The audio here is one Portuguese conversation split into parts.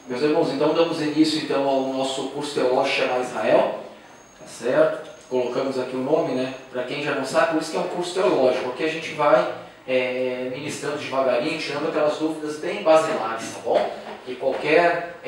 Meus irmãos, então damos início então ao nosso curso teológico Shema Israel, tá certo? Colocamos aqui o nome, né? Para quem já não sabe, por isso que é um curso teológico, porque a gente vai ministrando devagarinho, tirando aquelas dúvidas bem basilares, tá bom? E qualquer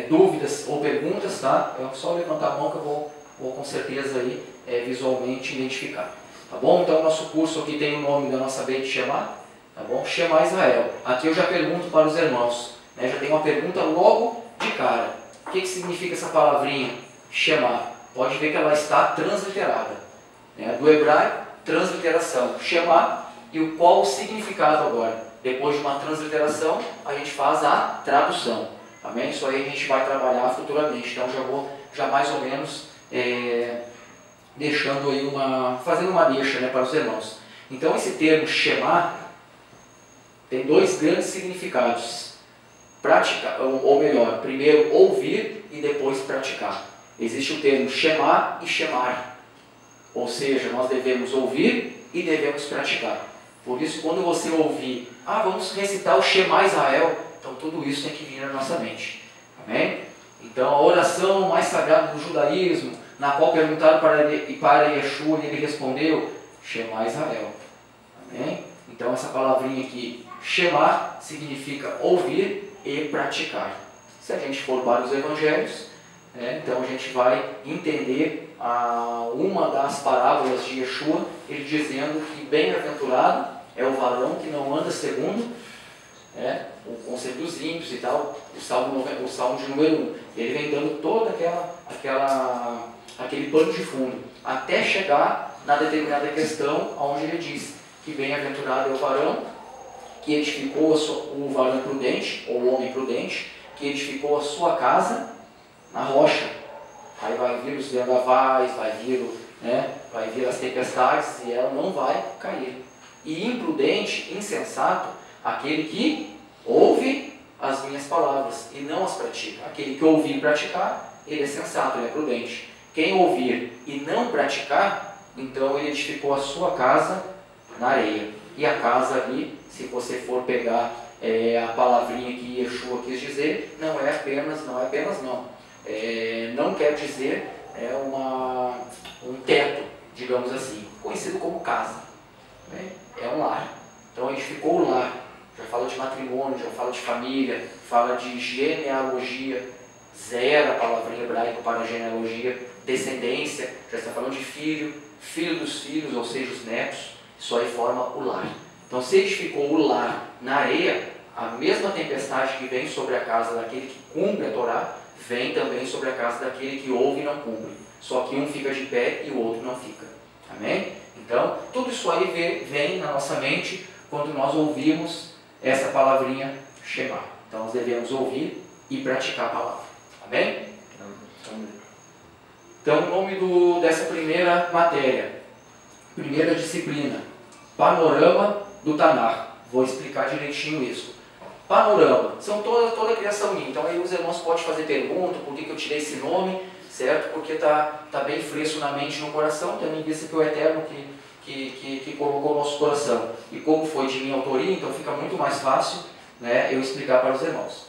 dúvidas ou perguntas, tá? É só levantar a mão que eu vou com certeza aí visualmente identificar, tá bom? Então nosso curso aqui tem o nome da nossa Beit Shema, tá bom? Shema Israel. Aqui eu já pergunto para os irmãos, né? Já tem uma pergunta logo de cara. O que significa essa palavrinha Shema? Pode ver que ela está transliterada, né? Do hebraico, transliteração, Shema, e qual o significado agora? Depois de uma transliteração, a gente faz a tradução, amém? Isso aí a gente vai trabalhar futuramente, então já mais ou menos deixando aí fazendo uma deixa, né, para os irmãos. Então esse termo Shema tem dois grandes significados: praticar, ou melhor, primeiro ouvir e depois praticar. Existe o termo Shema e Shemar. Ou seja, nós devemos ouvir e devemos praticar. Por isso, quando você ouvir, vamos recitar o Shema Israel, então tudo isso tem que vir na nossa mente. Amém? Então, a oração mais sagrada do judaísmo, na qual perguntaram para Yeshua e ele respondeu, Shema Israel. Amém? Então, essa palavrinha aqui, Shema, significa ouvir e praticar. Se a gente for para os evangelhos, então a gente vai entender uma das parábolas de Yeshua, ele dizendo que bem-aventurado é o varão que não anda segundo o conceito dos ímpios e tal, o salmo de número 1. Ele vem dando todo aquele pano de fundo, até chegar na determinada questão, onde ele diz que bem-aventurado é o varão que edificou o varão prudente, ou o homem prudente, que edificou a sua casa na rocha. Aí vai vir os vendavais, vai vir as tempestades e ela não vai cair. E imprudente, insensato, aquele que ouve as minhas palavras e não as pratica. Aquele que ouvir e praticar, ele é sensato, ele é prudente. Quem ouvir e não praticar, então ele edificou a sua casa na areia. E a casa ali, se você for pegar a palavrinha que Yeshua quis dizer, não quer dizer um teto, digamos assim, conhecido como casa, né? É um lar. Então edificou o lar, já fala de matrimônio, já fala de família, fala de genealogia, zera a palavrinha hebraica para genealogia, descendência, já está falando de filho, filho dos filhos, ou seja, os netos, isso aí forma o lar. Então se edificou o lar na areia, a mesma tempestade que vem sobre a casa daquele que cumpre a Torá, vem também sobre a casa daquele que ouve e não cumpre. Só que um fica de pé e o outro não fica. Amém? Então, tudo isso aí vem na nossa mente quando nós ouvimos essa palavrinha Shema. Então, nós devemos ouvir e praticar a palavra. Amém? Então, o nome dessa primeira matéria, primeira disciplina, Panorama do Tanar. Vou explicar direitinho isso. Panorama, são toda a criação minha. Então aí os irmãos podem fazer pergunta, por que eu tirei esse nome, certo? Porque está bem fresco na mente e no coração, tendo em vista que o Eterno que colocou o nosso coração. E como foi de minha autoria, então fica muito mais fácil, né, eu explicar para os irmãos.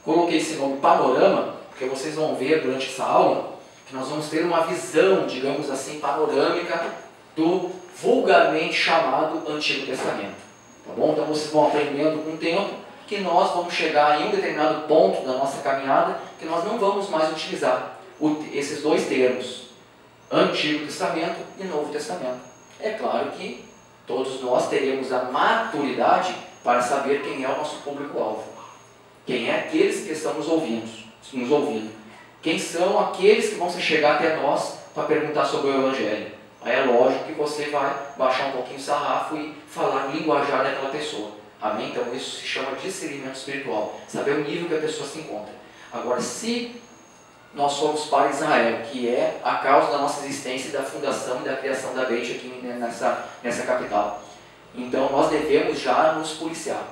Coloquei esse nome Panorama, porque vocês vão ver durante essa aula que nós vamos ter uma visão, digamos assim, panorâmica do vulgarmente chamado Antigo Testamento. Tá bom? Então vocês vão aprendendo com o tempo que nós vamos chegar em um determinado ponto da nossa caminhada que nós não vamos mais utilizar esses dois termos, Antigo Testamento e Novo Testamento. É claro que todos nós teremos a maturidade para saber quem é o nosso público-alvo. Quem é aqueles que estão nos ouvindo. Quem são aqueles que vão chegar até nós para perguntar sobre o Evangelho. Aí é lógico que você vai baixar um pouquinho o sarrafo e falar o linguajar daquela pessoa. Amém? Então isso se chama discernimento espiritual. Saber o nível que a pessoa se encontra. Agora, se nós somos para Israel, que é a causa da nossa existência, da fundação e da criação da Beit aqui nessa capital, então nós devemos já nos policiar.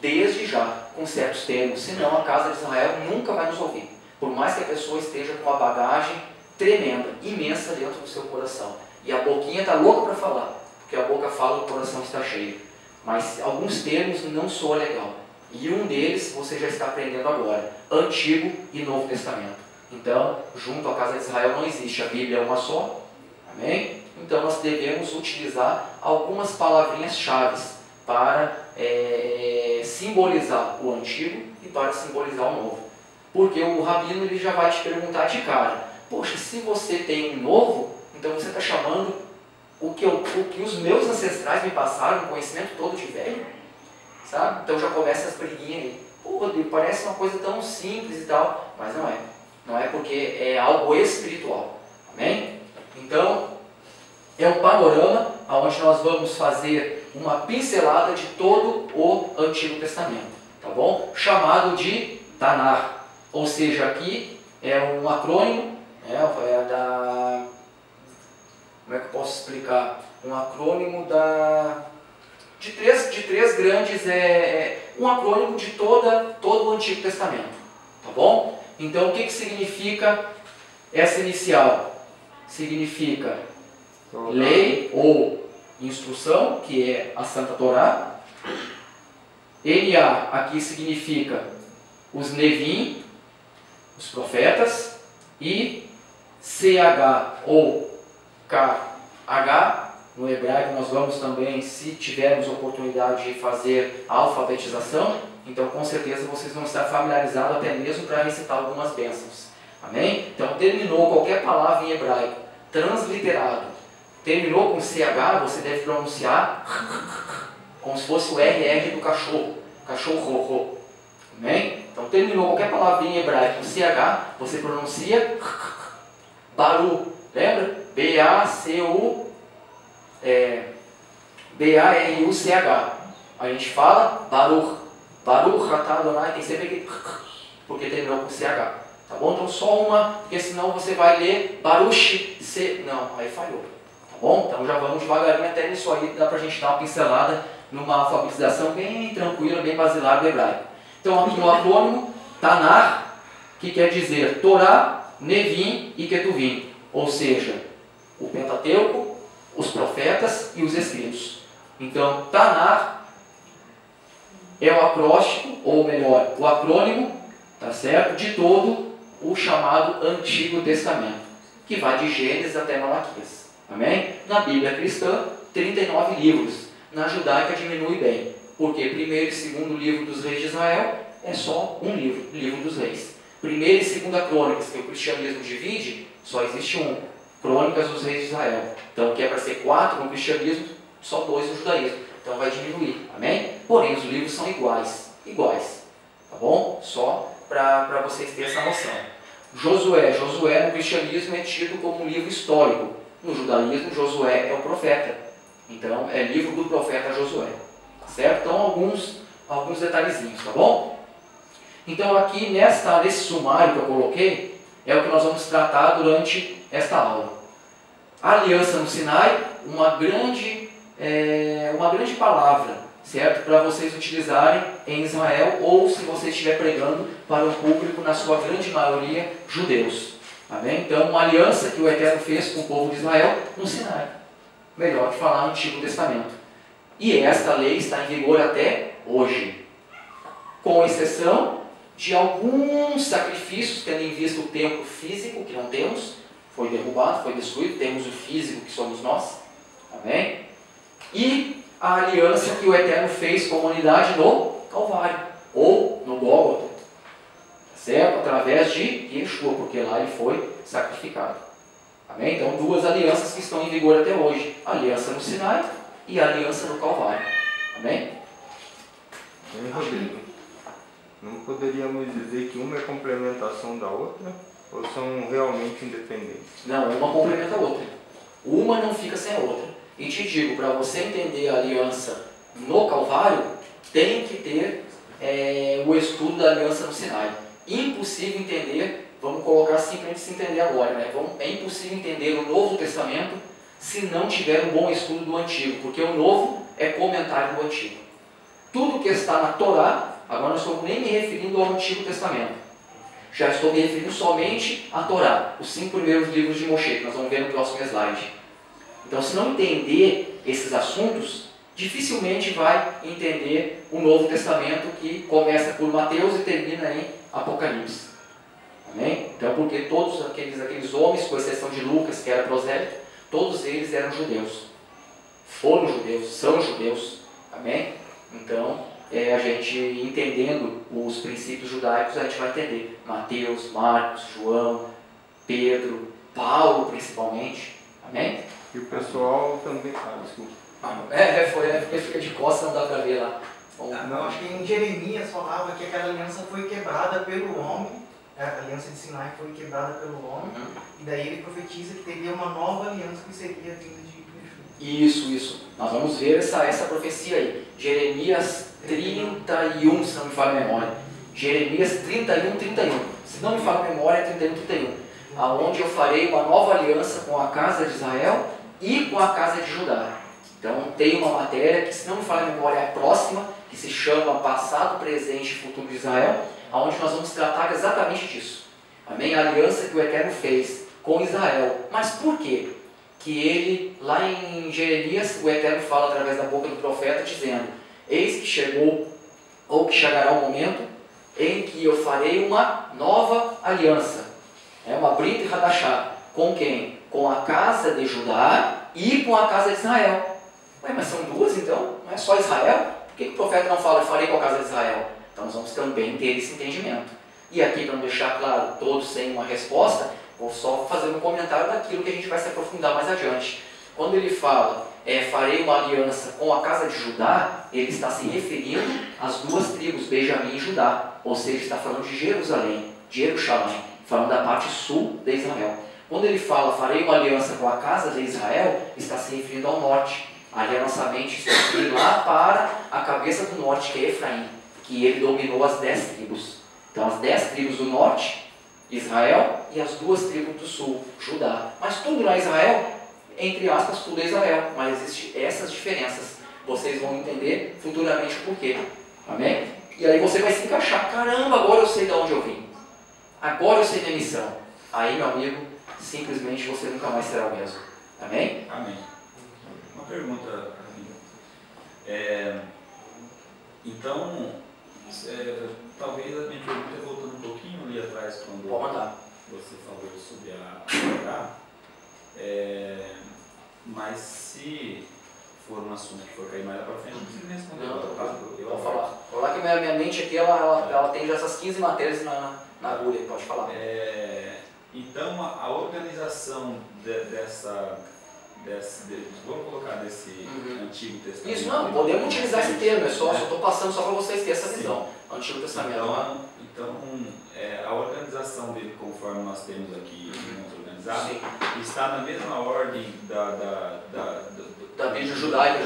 Desde já, com certos termos. Senão a casa de Israel nunca vai nos ouvir. Por mais que a pessoa esteja com uma bagagem tremenda, imensa dentro do seu coração. E a boquinha está louca para falar, porque a boca fala e o coração está cheio. mas alguns termos não soam legal. E um deles você já está aprendendo agora, Antigo e Novo Testamento. Então, junto à casa de Israel não existe, a Bíblia é uma só, amém? Então nós devemos utilizar algumas palavrinhas-chave para simbolizar o Antigo e para simbolizar o Novo. Porque o rabino ele já vai te perguntar de cara, poxa, se você tem um novo, então você está chamando o que os meus ancestrais me passaram, o conhecimento todo de velho? Sabe? Então já começa as briguinhas aí. Pô, Rodrigo, parece uma coisa tão simples e tal, mas não é. Não é, porque é algo espiritual. Amém? Então, é um panorama onde nós vamos fazer uma pincelada de todo o Antigo Testamento. Tá bom? Chamado de Tanar. Ou seja, aqui é um acrônimo, como é que eu posso explicar? Um acrônimo de três grandes, um acrônimo de todo o Antigo Testamento. Tá bom? Então, o que significa essa inicial? Significa lei ou instrução, que é a Santa Torá. NA aqui significa os Nevim, os profetas, e CH ou KH, no hebraico nós vamos também, se tivermos oportunidade de fazer a alfabetização, então com certeza vocês vão estar familiarizados até mesmo para recitar algumas bênçãos. Amém? Então terminou qualquer palavra em hebraico, transliterado, terminou com CH, você deve pronunciar como se fosse o RR do cachorro, cachorro. Amém? Então terminou qualquer palavra em hebraico com CH, você pronuncia Baru, lembra? B-A-R-U-C-H. A gente fala Baruch, Baruch Atah Adonai, tem sempre aquele porque terminou com CH. Tá bom? Então só uma, porque senão você vai ler Baruch, não, aí falhou. Tá bom? Então já vamos devagarinho até nisso aí, dá pra gente dar uma pincelada numa alfabetização bem tranquila, bem basilar do hebraico. Então aqui no acrônimo, Tanar, que quer dizer Torá, Nevim e Ketuvim, ou seja, o Pentateuco, os profetas e os escritos. Então, Tanar é o acróstico, ou melhor, o acrônimo, tá certo, de todo o chamado Antigo Testamento, que vai de Gênesis até Malaquias. Amém? Na Bíblia cristã, 39 livros. Na judaica diminui bem, porque primeiro e segundo livro dos reis de Israel é só um livro, o livro dos reis. Primeira e segunda crônicas, que o cristianismo divide, só existe um, crônicas dos reis de Israel. Então, que é para ser 4 no cristianismo, só 2 no judaísmo. Então vai diminuir, amém? Porém, os livros são iguais, tá bom? Só para vocês terem essa noção. Josué no cristianismo é tido como um livro histórico. No judaísmo, Josué é o profeta. Então, é livro do profeta Josué. Certo? Então, alguns detalhezinhos, tá bom? Então, aqui nesse sumário que eu coloquei, é o que nós vamos tratar durante esta aula. A aliança no Sinai, uma grande palavra, certo? Para vocês utilizarem em Israel, ou se você estiver pregando para um público, na sua grande maioria, judeus. Amém? Então, uma aliança que o Eterno fez com o povo de Israel no Sinai. Melhor que falar no Antigo Testamento. E esta lei está em vigor até hoje, com exceção de alguns sacrifícios, tendo em vista o templo físico, que não temos, foi derrubado, foi destruído, temos o físico, que somos nós. Amém? E a aliança que o Eterno fez com a humanidade no Calvário, ou no Gólgota, certo? Através de Yeshua, porque lá ele foi sacrificado. Amém? Então, duas alianças que estão em vigor até hoje. A aliança no Sinai e a aliança no Calvário. Amém? Rodrigo, não poderíamos dizer que uma é complementação da outra? Ou são realmente independentes? Não, uma complementa a outra. Uma não fica sem a outra. E te digo, para você entender a aliança no Calvário, tem que ter o estudo da aliança no Sinai. Impossível entender, vamos colocar assim para a gente se entender agora, né? É impossível entender o Novo Testamento se não tiver um bom estudo do Antigo, porque o Novo é comentário do Antigo. Tudo que está na Torá, agora não estou nem me referindo ao Antigo Testamento, já estou me referindo somente à Torá, os 5 primeiros livros de Moshe, que nós vamos ver no próximo slide. Então, se não entender esses assuntos, dificilmente vai entender o Novo Testamento, que começa por Mateus e termina em Apocalipse. Amém? Então, porque todos aqueles homens, com exceção de Lucas, que era prosélito, todos eles eram judeus. Foram judeus, são judeus. Amém? Então, a gente entendendo os princípios judaicos, a gente vai entender Mateus, Marcos, João, Pedro, Paulo principalmente. Amém? E o pessoal também... desculpa. Porque fica de costas, não dá para ver lá. Não, acho que em Jeremias falava que aquela aliança foi quebrada pelo homem, a aliança de Sinai foi quebrada pelo homem, e daí ele profetiza que teria uma nova aliança que seria vinda de Yeshua. Isso. Nós vamos ver essa profecia aí. Jeremias 31, se não me falha a memória. Jeremias 31. Se não me falha a memória, é 31. Aonde eu farei uma nova aliança com a casa de Israel e com a casa de Judá. Então tem uma matéria que, se não me falha a memória, é a próxima, que se chama Passado, Presente e Futuro de Israel, onde nós vamos tratar exatamente disso. Amém? A aliança que o Eterno fez com Israel. Mas por quê? Que ele, lá em Jeremias, o Eterno fala através da boca do profeta, dizendo: eis que chegou, ou que chegará o momento, em que eu farei uma nova aliança. Uma Brit Hadashah. Com quem? Com a casa de Judá e com a casa de Israel. Mas são duas então? Não é só Israel? Por que o profeta não fala, eu farei com a casa de Israel? Então nós vamos também ter esse entendimento. E aqui, para não deixar claro, todos sem uma resposta, vou só fazer um comentário daquilo que a gente vai se aprofundar mais adiante. Quando ele fala, farei uma aliança com a casa de Judá, ele está se referindo às duas tribos, Benjamim e Judá. Ou seja, está falando de Jerusalém, de Jerusalém, falando da parte sul de Israel. Quando ele fala, farei uma aliança com a casa de Israel, está se referindo ao norte. Ali a nossa mente está indo lá para a cabeça do norte, que é Efraim, que ele dominou as 10 tribos. Então as 10 tribos do norte, Israel, e as 2 tribos do sul, Judá. Mas tudo não é Israel, entre aspas, tudo é Israel, mas existem essas diferenças. Vocês vão entender futuramente o porquê. Amém? E aí você vai se encaixar. Caramba, agora eu sei de onde eu vim. Agora eu sei minha missão. Aí, meu amigo, simplesmente você nunca mais será o mesmo. Amém? Amém. Uma pergunta, amigo. Então, talvez a minha pergunta, voltando um pouquinho ali atrás, quando você falou sobre a Torá, mas se for um assunto que for cair mais para frente, não precisa responder. Não, eu vou falar. Vou falar que minha mente aqui, ela tem já essas 15 matérias na agulha, pode falar. Então, a organização vamos colocar desse Antigo Testamento. Isso, não, podemos utilizar esse termo, só estou passando só para vocês terem essa visão. Antigo Testamento. Então, a organização dele, conforme nós temos aqui, organizado, está na mesma ordem da Bíblia judaica,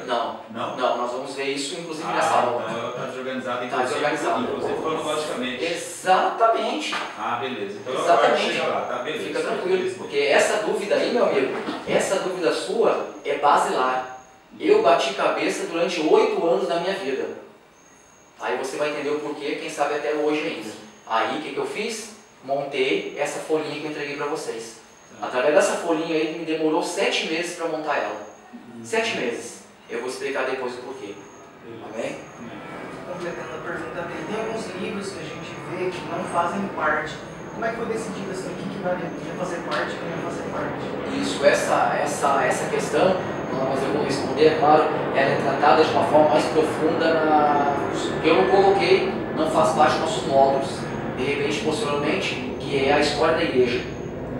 Não, nós vamos ver isso inclusive nessa aula. Então ela está desorganizada, inclusive cronologicamente. Exatamente. Beleza. Então exatamente. Chega lá, tá? Beleza. Fica tranquilo, porque essa dúvida aí, meu amigo, essa dúvida sua é basilar. Eu bati cabeça durante 8 anos da minha vida. Aí você vai entender o porquê, quem sabe até hoje ainda. Aí o que eu fiz? Montei essa folhinha que eu entreguei para vocês. Através dessa folhinha aí, me demorou 7 meses para montar ela. 7 meses. Eu vou explicar depois o porquê. Amém? Completando a pergunta dele, tem alguns livros que a gente vê que não fazem parte. Como é que foi decidido assim, o que vai fazer parte e o que não vai fazer parte? Isso, essa questão, mas eu vou responder, é claro, ela é tratada de uma forma mais profunda que eu não coloquei, não faz parte dos nossos módulos. De repente, posteriormente, que é a história da igreja.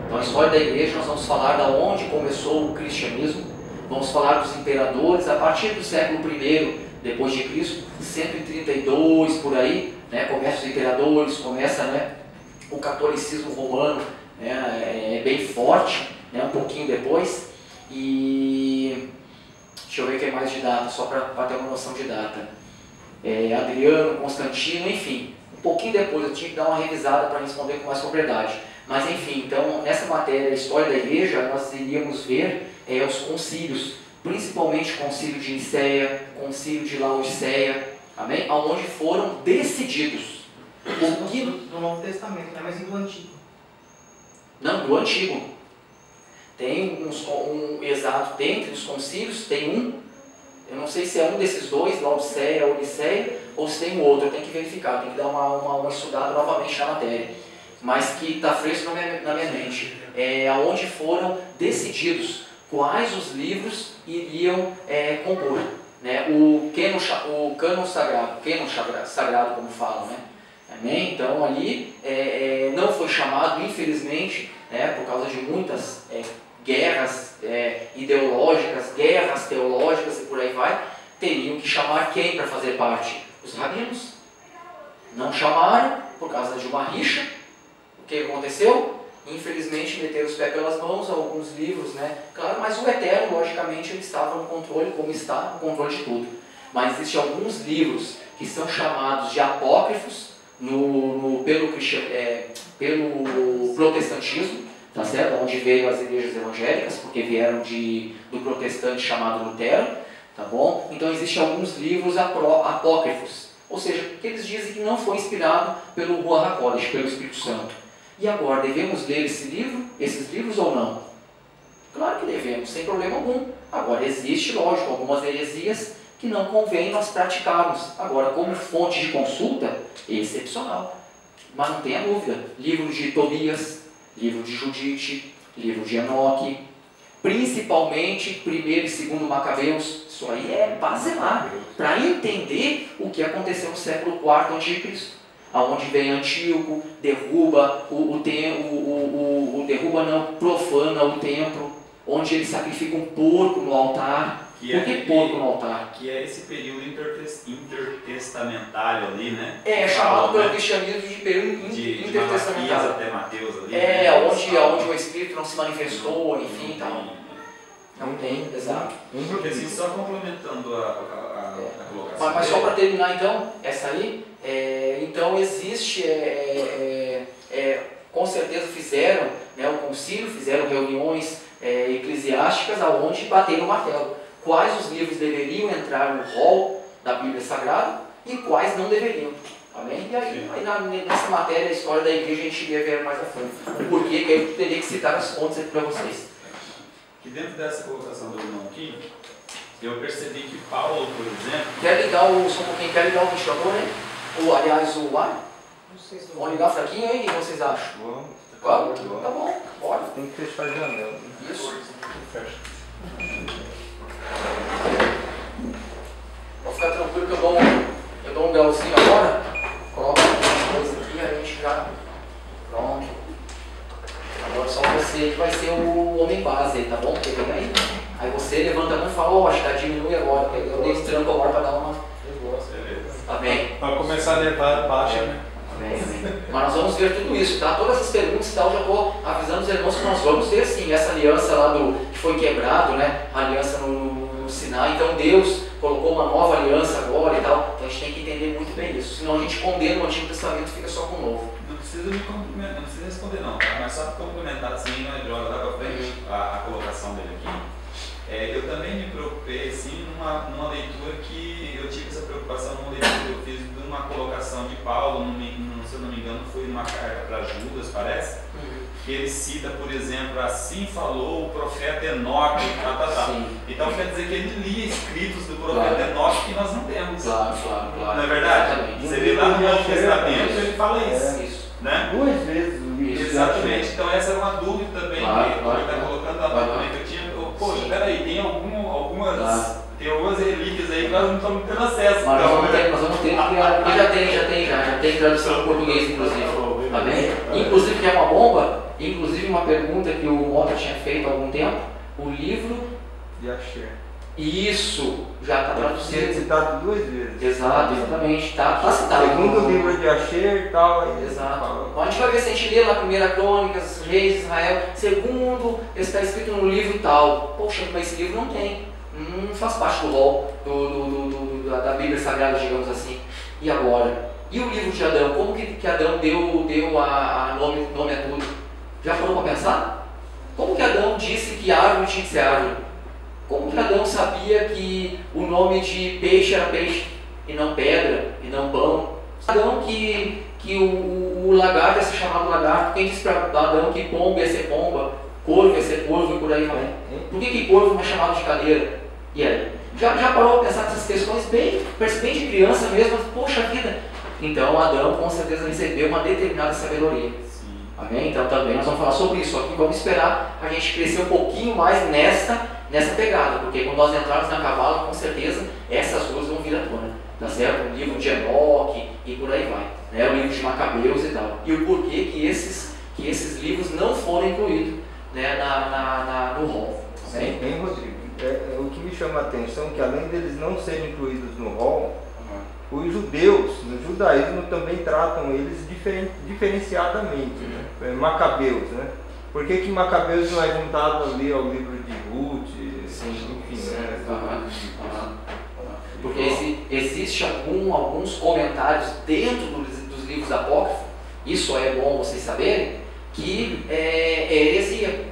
Então, a história da igreja, nós vamos falar de onde começou o cristianismo, vamos falar dos imperadores, a partir do século I depois de Cristo, 132 por aí, começa os imperadores, começa o catolicismo romano, é bem forte, um pouquinho depois, e deixa eu ver o que é mais de data, só para ter uma noção de data. Adriano, Constantino, enfim, um pouquinho depois eu tinha que dar uma revisada para responder com mais propriedade. Mas enfim, então nessa matéria, a história da igreja, nós iríamos ver os concílios, principalmente o concílio de Nicéia, concílio de Laodiceia, amém? Onde foram decididos. Do Novo Testamento, não é mais do Antigo. Não, do Antigo. Tem exato, dentre os concílios, tem um Eu não sei se é um desses dois, Laodiceia, Odisseia, ou se tem um outro, eu tenho que verificar, tenho que dar uma estudada novamente na matéria. Mas que está fresco na minha mente. Onde foram decididos quais os livros iriam compor, né? O cânon sagrado, como falam, né? Amém? Então ali não foi chamado, infelizmente, né, por causa de muitas guerras ideológicas, guerras teológicas e por aí vai, teriam que chamar quem para fazer parte? Os rabinos. Não chamaram por causa de uma rixa. O que aconteceu? Infelizmente meteram os pés pelas mãos, alguns livros, né? Claro, mas o Eterno, logicamente, ele estava no controle, como está no controle de tudo. Mas existem alguns livros que são chamados de apócrifos pelo protestantismo, tá certo? Onde veio as igrejas evangélicas, porque vieram do protestante chamado Lutero, tá bom? Então existem alguns livros apócrifos, ou seja, que eles dizem que não foi inspirado pelo Ruach HaKodesh, pelo Espírito Santo. E agora, devemos ler esses livros ou não? Claro que devemos, sem problema algum. Agora, existe, lógico, algumas heresias que não convém nós praticarmos. Agora, como fonte de consulta, excepcional. Mas não tenha dúvida, livro de Tobias, livro de Judite, livro de Enoque, principalmente 1º e 2º Macabeus, isso aí é basilar, para entender o que aconteceu no século IV a.C., aonde vem Antíoco, profana o templo, onde ele sacrifica um porco no altar. Por que porco no altar? Que é esse período intertestamentário ali, né? Chamado pelo cristianismo de período intertestamentário. Até Mateus ali. Onde o Espírito não se manifestou, enfim, tal. Não tem, exato. Porque assim, só complementando a colocação. Mas só para terminar então, essa aí, então existe, com certeza fizeram, né, o concílio, fizeram reuniões eclesiásticas aonde bateram o martelo. Quais os livros deveriam entrar no rol da Bíblia Sagrada e quais não deveriam. Amém? E aí nessa matéria, a história da igreja, a gente iria ver mais a fundo. O porquê que eu teria que citar as fontes aqui para vocês. Que dentro dessa colocação do irmão aqui, eu percebi que Paulo, por exemplo... Quer ligar só um pouquinho, quer ligar o ventilador, hein? Ou, aliás, o ar? Não sei se Vamos ligar fraquinho aí, o que vocês acham? Vamos? Tá bom, bora. Tem que fechar a janela. Isso. Fecha. Pode ficar tranquilo que eu dou um grauzinho agora. Coloca alguma coisa aqui e a gente já... Pronto. Agora só você que vai ser o homem base aí, tá bom? Porque vem aí. Aí você levanta a mão e fala, acho que diminui agora. Eu dei esse tranco agora para dar uma... Amém. Para começar a levar baixa, né? Amém. Mas nós vamos ver tudo isso, tá? Todas essas perguntas e tal, já estou avisando os irmãos que nós vamos ver sim, essa aliança lá que foi quebrado, né? A aliança no Sinai. Então Deus colocou uma nova aliança agora e tal. Então a gente tem que entender muito bem isso. Senão a gente condena o Antigo Testamento e fica só com o Novo. Não precisa responder não, tá? Mas só para complementar assim, não é joga lá para frente a colocação dele aqui. Eu também me preocupei assim numa leitura que eu tive essa preocupação numa leitura que eu fiz de uma colocação de Paulo, se eu não me engano, foi numa carta para Judas, parece, que ele cita, por exemplo, assim falou o profeta Enoque, Então quer dizer que ele lia escritos do profeta Enoque que nós não temos. Claro. Não é verdade? Exatamente. Você vê lá no Novo Testamento, ele fala isso. Né? 2 vezes o livro. Exatamente, então essa era uma dúvida também que ele está colocando lá que eu tinha. Poxa, peraí, tem algumas relíquias aí que nós não estamos tendo acesso. Mas nós vamos ter, porque já tem tradução em português, inclusive. Tá bem? Inclusive, que é uma bomba, inclusive uma pergunta que o Mota tinha feito há algum tempo, o livro de Asher. Isso, já está traduzido. Citado 2 vezes. Exato, exatamente. Está citado. Segundo o livro de Asher e tal. Exato. Então a gente vai ver se a gente lê lá 1 Crônicas, Reis de Israel. Segundo, está escrito no livro tal. Poxa, mas esse livro não tem. Não faz parte do rol da Bíblia Sagrada, digamos assim. E agora? E o livro de Adão? Como que Adão deu nome a tudo? Já parou para pensar? Como que Adão disse que árvore tinha que ser árvore? Como que Adão sabia que o nome de peixe era peixe, e não pedra, e não pão? Adão que o lagarto ia ser chamado lagarto. Quem disse para Adão que pomba ia ser pomba, corvo ia ser corvo e por aí vai? Por que corvo não é chamado de cadeira? E aí? Já parou a pensar nessas questões bem de criança mesmo? Poxa vida! Então Adão com certeza recebeu uma determinada sabedoria. Sim. Amém? Então também nós vamos falar sobre isso aqui. Vamos esperar a gente crescer um pouquinho mais nessa pegada, porque quando nós entrarmos na Cabala, com certeza essas duas vão vir à tona. Tá certo? O livro de Enoque e por aí vai. Né? O livro de Macabeus e tal. E o porquê que esses livros não foram incluídos, né, no rol. Sim, bem, Rodrigo. O que me chama a atenção é que além deles não serem incluídos no rol, os judeus, no judaísmo, também tratam eles diferenciadamente. Né? Macabeus, né? Por que Macabeus não é juntado ali ao livro de Ruth? Sim, enfim, sim. Né? Porque existe alguns comentários dentro dos livros apócrifos, isso é bom vocês saberem, que é heresia.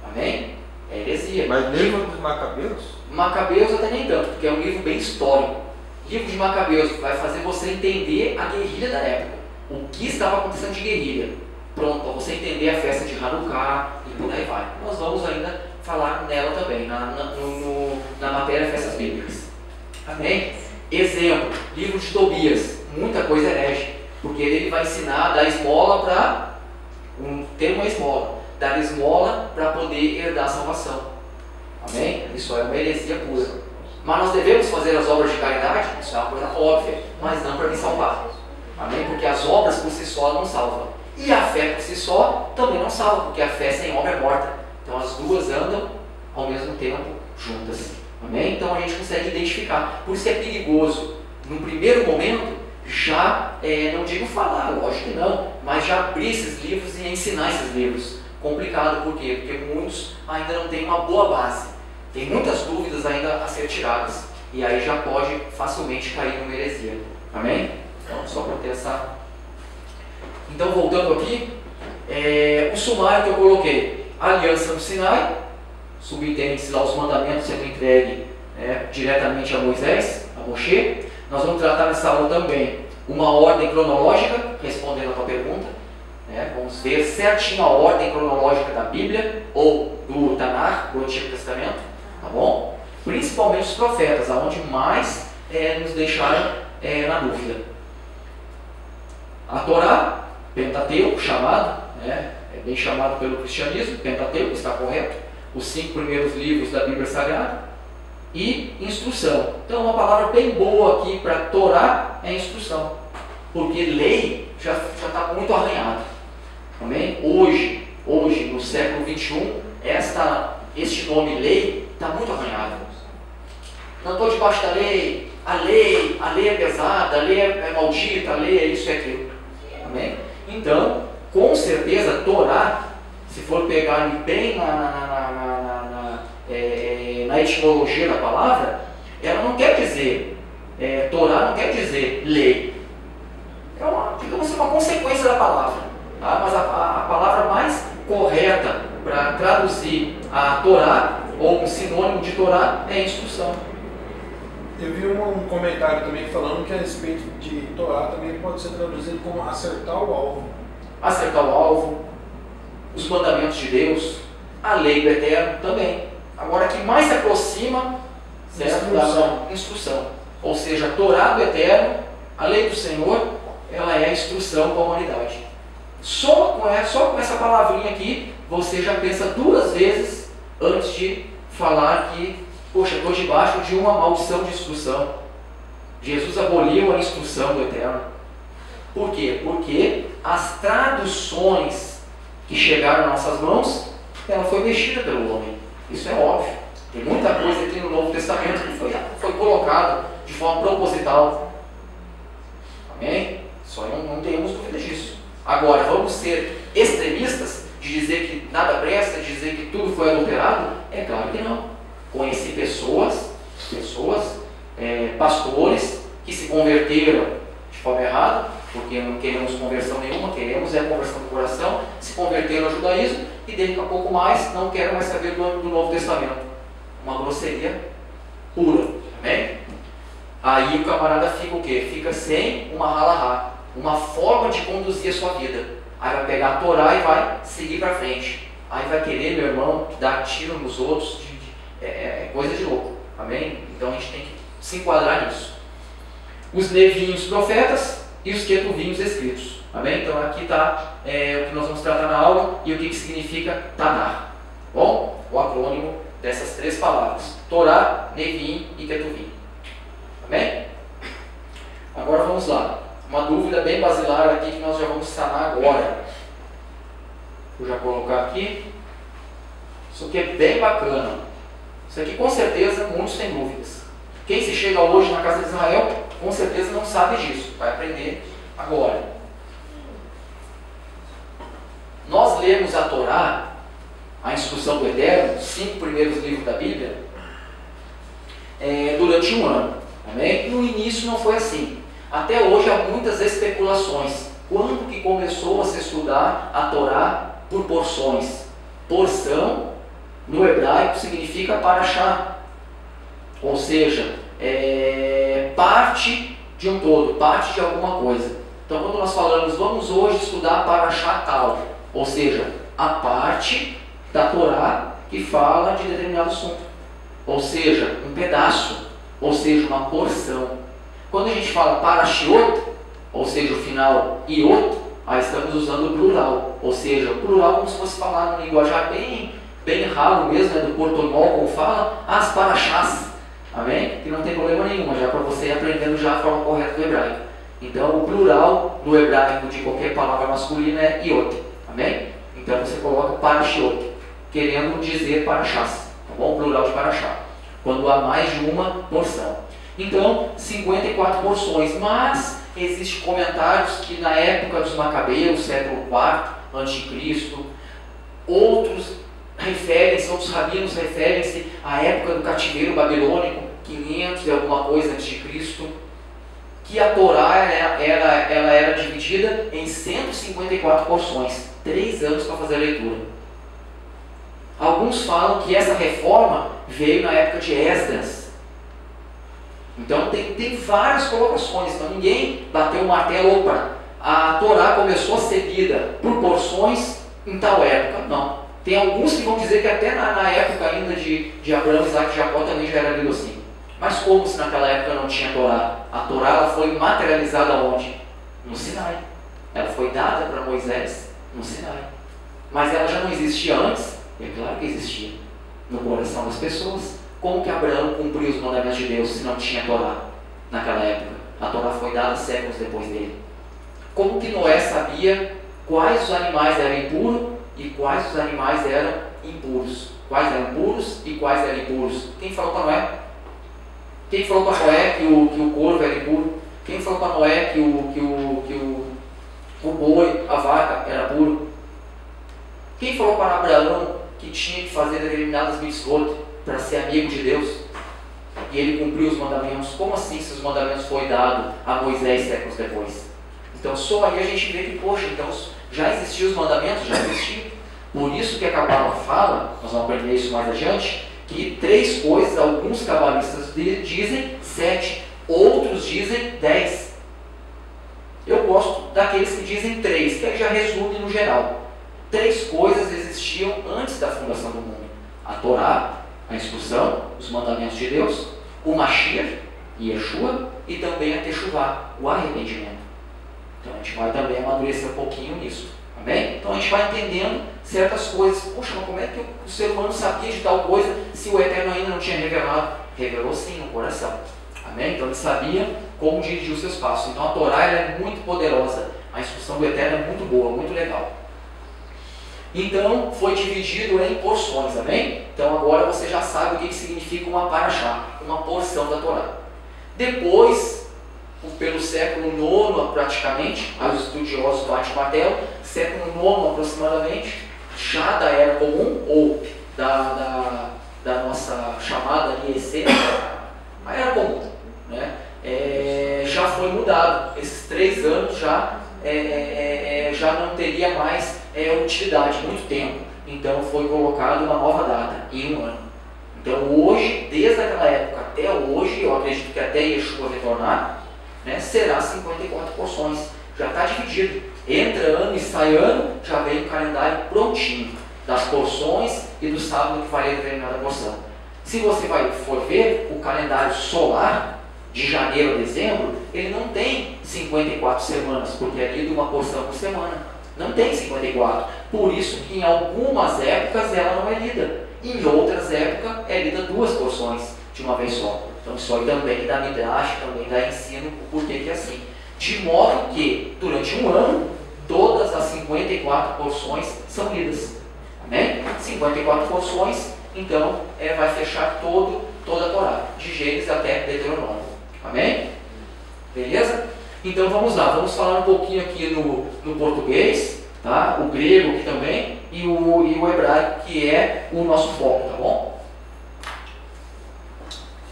Amém? É heresia. Mas mesmo dos Macabeus? Macabeus até nem tanto, porque é um livro bem histórico. O livro de Macabeus vai fazer você entender a guerrilha da época. O que estava acontecendo de guerrilha. Pronto, para você entender a festa de Hanukkah e por aí vai. Nós vamos ainda falar nela também, na matéria Festas Bíblicas. Amém? Exemplo, livro de Tobias, muita coisa herege, porque ele vai ensinar a dar esmola para ter uma esmola, dar esmola para poder herdar a salvação. Amém? Isso é uma heresia pura. Mas nós devemos fazer as obras de caridade? Isso é uma coisa óbvia, mas não para me salvar. Amém? Porque as obras por si só não salvam. E a fé por si só também não salva, porque a fé sem obra é morta. Então as duas andam ao mesmo tempo juntas. Amém? Então a gente consegue identificar. Por isso que é perigoso, no primeiro momento, já, não digo falar, lógico que não, mas já abrir esses livros e ensinar esses livros. Complicado, por quê? Porque muitos ainda não têm uma boa base. Tem muitas dúvidas ainda a ser tiradas. E aí já pode facilmente cair numa heresia. Amém? Então, só para ter essa... Então, voltando aqui, o sumário que eu coloquei. Aliança no Sinai, subentende-se lá os mandamentos sendo entregues diretamente a Moisés, a Moshe. Nós vamos tratar nessa aula também uma ordem cronológica, respondendo a tua pergunta. Vamos ver certinho a ordem cronológica da Bíblia, ou do Tanakh, do Antigo Testamento, tá bom? Principalmente os profetas, aonde mais nos deixaram na dúvida. A Torá, Pentateuco, chamado, é bem chamado pelo cristianismo, Pentateuco, está correto. Os 5 primeiros livros da Bíblia Sagrada e instrução. Então, uma palavra bem boa aqui para Torá é instrução, porque lei já está muito arranhado. Amém? Hoje, no século XXI, este nome lei está muito arranhado. Não estou debaixo da lei, a lei é pesada, a lei é maldita, a lei é isso e aquilo. Amém? Então, com certeza, Torá, se for pegar ali bem na etimologia da palavra, ela não quer dizer, Torá não quer dizer lei. É digamos assim, uma consequência da palavra. Tá? Mas a palavra mais correta para traduzir a Torá, ou um sinônimo de Torá, é instrução. Eu vi um comentário também falando que a respeito de Torá também pode ser traduzido como acertar o alvo. Acertar o alvo, os mandamentos de Deus, a lei do Eterno também. Agora, que mais se aproxima, certo? Da instrução. Ou seja, a Torá do Eterno, a lei do Senhor, ela é a instrução para a humanidade. Só com essa palavrinha aqui, você já pensa 2 vezes antes de falar que, poxa, estou debaixo de uma maldição de instrução. Jesus aboliu a instrução do Eterno. Por quê? Porque as traduções que chegaram às nossas mãos, ela foi mexida pelo homem. Isso é óbvio. Tem muita coisa aqui no Novo Testamento que foi colocado de forma proposital. Amém? Só não temos dúvida disso. Agora, vamos ser extremistas de dizer que nada presta, de dizer que tudo foi adulterado? É claro que não. Conheci pessoas, pastores que se converteram de forma errada, porque não queremos conversão nenhuma, queremos a conversão do coração, se converteram ao judaísmo e daqui a pouco mais não querem mais saber do Novo Testamento. Uma grosseria pura. Amém? Aí o camarada fica o quê? Fica sem uma halahá, uma forma de conduzir a sua vida. Aí vai pegar a Torá e vai seguir para frente. Aí vai querer, meu irmão, dar tiro nos outros, coisa de louco. Amém? Então a gente tem que se enquadrar nisso. Os nevinhos profetas e os quetuvinhos escritos. Amém? Então aqui está o que nós vamos tratar na aula e o que significa Tanar. Bom? O acrônimo dessas três palavras: Torá, Nevim e Ketuvim. Amém? Agora vamos lá. Uma dúvida bem basilar aqui que nós já vamos sanar agora. Vou já colocar aqui. Isso aqui é bem bacana. Isso aqui com certeza muitos têm dúvidas. Quem se chega hoje na casa de Israel, com certeza não sabe disso. Vai aprender agora. Nós lemos a Torá, a instrução do Eterno, os 5 primeiros livros da Bíblia, durante um ano. Amém? No início não foi assim. Até hoje há muitas especulações. Quando que começou a se estudar a Torá por porções? Porção, no hebraico, significa parashá. Ou seja, parte de um todo, parte de alguma coisa. Então quando nós falamos, vamos hoje estudar parashá tal, ou seja, a parte da Torá que fala de determinado assunto. Ou seja, um pedaço, ou seja, uma porção. Quando a gente fala parashiot, ou seja, o final iot, aí estamos usando o plural. Ou seja, o plural como se fosse falar no linguajar bem raro mesmo, né, do portunhol, como fala, as parashás. Amém? Que não tem problema nenhum, já para você ir aprendendo já a forma correta do hebraico. Então, o plural do hebraico de qualquer palavra masculina é iot. Amém? Então, você coloca parashiot, querendo dizer parashás. Tá bom? O plural de parashá. Quando há mais de uma porção. Então, 54 porções. Mas, existem comentários que na época dos Macabeus, século IV a.C., outros rabinos referem-se à época do cativeiro babilônico, 500 e alguma coisa antes de Cristo, que a Torá ela era dividida em 154 porções, 3 anos para fazer a leitura. Alguns falam que essa reforma veio na época de Esdras. Então tem várias colocações, então ninguém bateu o martelo, opa, a Torá começou a ser lida por porções em tal época, não. Tem alguns que vão dizer que até na época ainda de Abraão, Isaac e Jacó também já era lido assim. Mas como se naquela época não tinha Torá? A Torá ela foi materializada onde? No Sinai. Ela foi dada para Moisés no Sinai. Mas ela já não existia antes? É claro que existia. No coração das pessoas. Como que Abraão cumpriu os mandamentos de Deus se não tinha Torá naquela época? A Torá foi dada séculos depois dele. Como que Noé sabia quais os animais eram impuros e quais os animais eram impuros? Quais eram puros e quais eram impuros? Quem falou para Noé? Quem falou para Noé que o corvo era impuro? Quem falou para Noé que o boi, a vaca, era puro? Quem falou para Abraão que tinha que fazer determinadas mitzvot para ser amigo de Deus? E ele cumpriu os mandamentos. Como assim se os mandamentos foram dados a Moisés séculos depois? Então só aí a gente vê que, poxa, então já existiam os mandamentos? Já existiam. Por isso que a Cabala fala, nós vamos aprender isso mais adiante, que 3 coisas, alguns cabalistas dizem 7, outros dizem 10. Eu gosto daqueles que dizem 3, que aí já resume no geral. 3 coisas existiam antes da fundação do mundo: a Torá, a instrução, os mandamentos de Deus, o Mashiach, Yeshua, e também a Teshuvá, o arrependimento. Então a gente vai também amadurecer um pouquinho nisso. Amém? Então a gente vai entendendo certas coisas. Poxa, mas como é que o ser humano sabia de tal coisa se o Eterno ainda não tinha revelado? Revelou sim no coração. Amém? Então ele sabia como dirigir os seus passos. Então a Torá ela é muito poderosa. A instrução do Eterno é muito boa, muito legal. Então foi dividido em porções. Amém? Então agora você já sabe o que significa uma parashá, uma porção da Torá. Depois, pelo século IX praticamente, os estudiosos batem o martelo, século IX aproximadamente, já da era comum, ou da nossa chamada IEC, a era comum, né? Já foi mudado. Esses 3 anos já não teria mais utilidade, muito tempo. Então foi colocado uma nova data, em 1 ano. Então hoje, desde aquela época até hoje, eu acredito que até Yeshua retornar, né, será 54 porções. Já está dividido. Entra ano e sai ano, já vem o calendário prontinho das porções e do sábado que varia determinada porção. Se você for ver o calendário solar, de janeiro a dezembro, ele não tem 54 semanas, porque é lido uma porção por semana. Não tem 54. Por isso que em algumas épocas ela não é lida. Em outras épocas é lida 2 porções de uma vez só. Então isso aí também dá midrash, também dá ensino o porquê que é assim. De modo que, durante um ano, todas as 54 porções são lidas. Amém? 54 porções, então vai fechar toda a Torá, de Gênesis até Deuteronômio. Amém? Beleza? Então vamos lá, vamos falar um pouquinho aqui no português, tá? O grego aqui também, e o hebraico, que é o nosso foco, tá bom?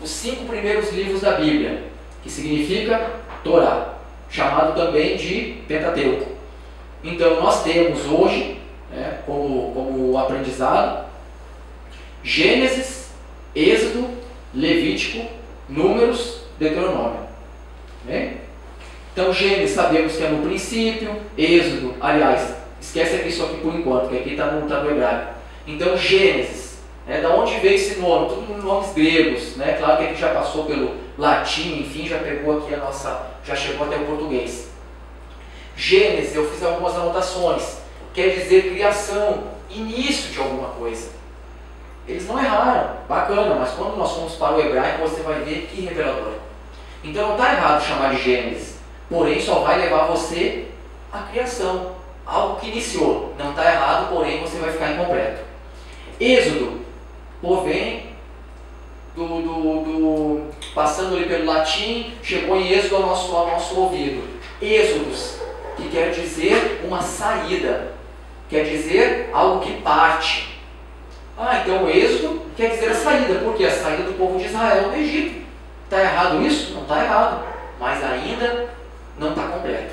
Os 5 primeiros livros da Bíblia, que significa Torá, chamado também de Pentateuco. Então nós temos hoje, como aprendizado, Gênesis, Êxodo, Levítico, Números, Deuteronômio. Amém? Então Gênesis sabemos que é no princípio, Êxodo, aliás, esquece aqui isso aqui por enquanto, que aqui está no hebraico. Então Gênesis, da onde veio esse nome? Tudo nomes gregos, né? Claro que aqui já passou pelo latim, enfim, já pegou aqui já chegou até o português. Gênesis, eu fiz algumas anotações, quer dizer criação, início de alguma coisa. Eles não erraram, bacana, mas quando nós fomos para o hebraico, você vai ver que revelador. Então não está errado chamar de Gênesis, porém só vai levar você à criação, algo que iniciou. Não está errado, porém você vai ficar incompleto. Êxodo, vem passando ali pelo latim, chegou em Êxodo ao nosso ouvido. Êxodos, que quer dizer uma saída, quer dizer algo que parte. Então o Êxodo quer dizer a saída, porque a saída do povo de Israel do Egito. Está errado isso? Não está errado, mas ainda não está completo.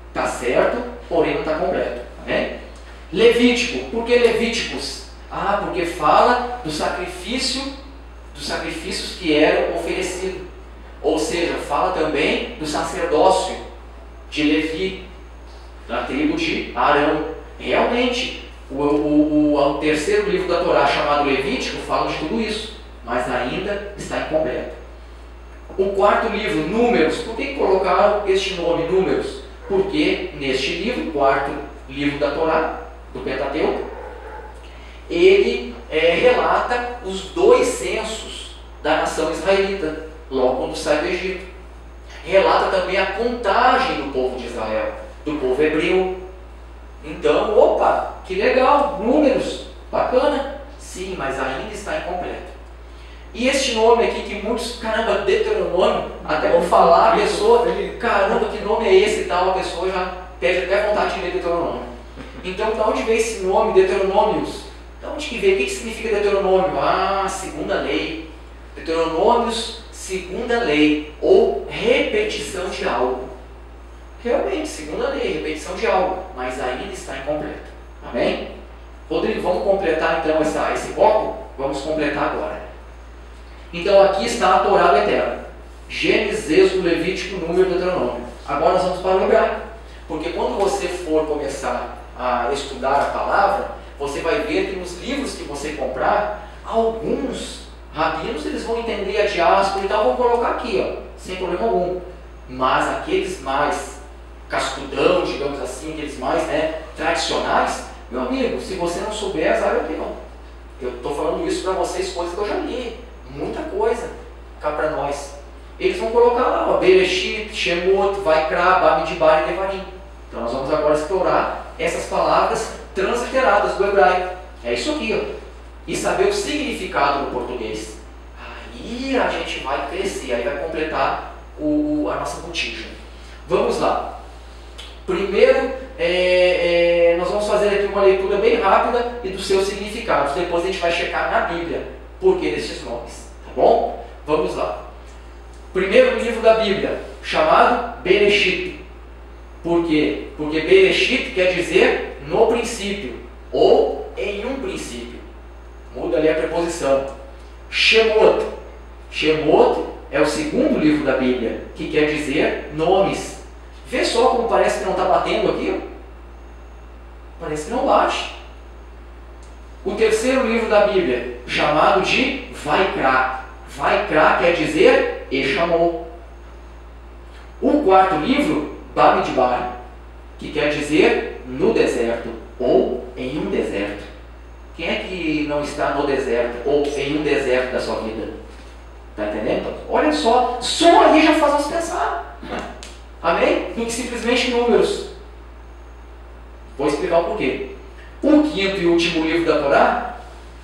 Está certo, porém não está completo. Amém? Levítico, por que Levíticos? Porque fala dos sacrifícios que eram oferecidos. Ou seja, fala também do sacerdócio de Levi, da tribo de Arão. Realmente, o terceiro livro da Torá, chamado Levítico, fala de tudo isso, mas ainda está incompleto. O quarto livro, Números, por que colocaram este nome Números? Porque neste livro, o quarto livro da Torá, do Pentateuco, ele relata os 2 censos da nação israelita, logo quando sai do Egito. Relata também a contagem do povo de Israel, do povo hebreu. Então, opa, que legal, Números, bacana. Sim, mas ainda está incompleto. E este nome aqui que muitos, caramba, Deuteronômio, até por falar a pessoa, caramba, que nome é esse e tal, a pessoa já perde até vontade de ler Deuteronômio. Então, de onde veio esse nome, Deuteronômios? De onde que veio? O que significa Deuteronômio? Segunda lei. Deuteronômios, segunda lei, ou repetição de algo. Realmente, segunda lei, repetição de algo, mas ainda está incompleto. Amém? Rodrigo, vamos completar então esse bloco? Vamos completar agora. Então aqui está a Torá do Eterno. Gênesis, Êxodo, Levítico, Número e Deuteronômio. Agora nós vamos para o hebraico. Porque quando você for começar a estudar a palavra, você vai ver que nos livros que você comprar, alguns rabinos eles vão entender a diáspora e tal, vão colocar aqui, sem problema algum. Mas aqueles mais cascudão, digamos assim, aqueles mais tradicionais, meu amigo, se você não souber, azar é o teu. Eu estou falando isso para vocês, coisas que eu já li. Muita coisa cá para nós. Eles vão colocar lá, Bereshit, Shemot, Vaikra, Bamidbar e Devarim. Então nós vamos agora explorar essas palavras transliteradas do hebraico. É isso aqui, e saber o significado no português. Aí a gente vai crescer, aí vai completar a nossa botija. Vamos lá. Primeiro, nós vamos fazer aqui uma leitura bem rápida e dos seus significados. Depois a gente vai checar na Bíblia por que desses nomes. Tá bom? Vamos lá. Primeiro livro da Bíblia, chamado Bereshit. Por quê? Porque Bereshit quer dizer no princípio, ou em um princípio. Muda ali a preposição. Shemot. Shemot é o segundo livro da Bíblia, que quer dizer nomes. Vê só como parece que não está batendo aqui? Parece que não bate. O terceiro livro da Bíblia, chamado de Vaikra. Vaikra quer dizer e chamou. O quarto livro, Bamidbar, que quer dizer no deserto ou em um deserto. Quem é que não está no deserto ou em um deserto da sua vida? Está entendendo? Olha só aí já faz nós pensar. Amém? Do que simplesmente números. Vou explicar o porquê. O quinto e último livro da Torá,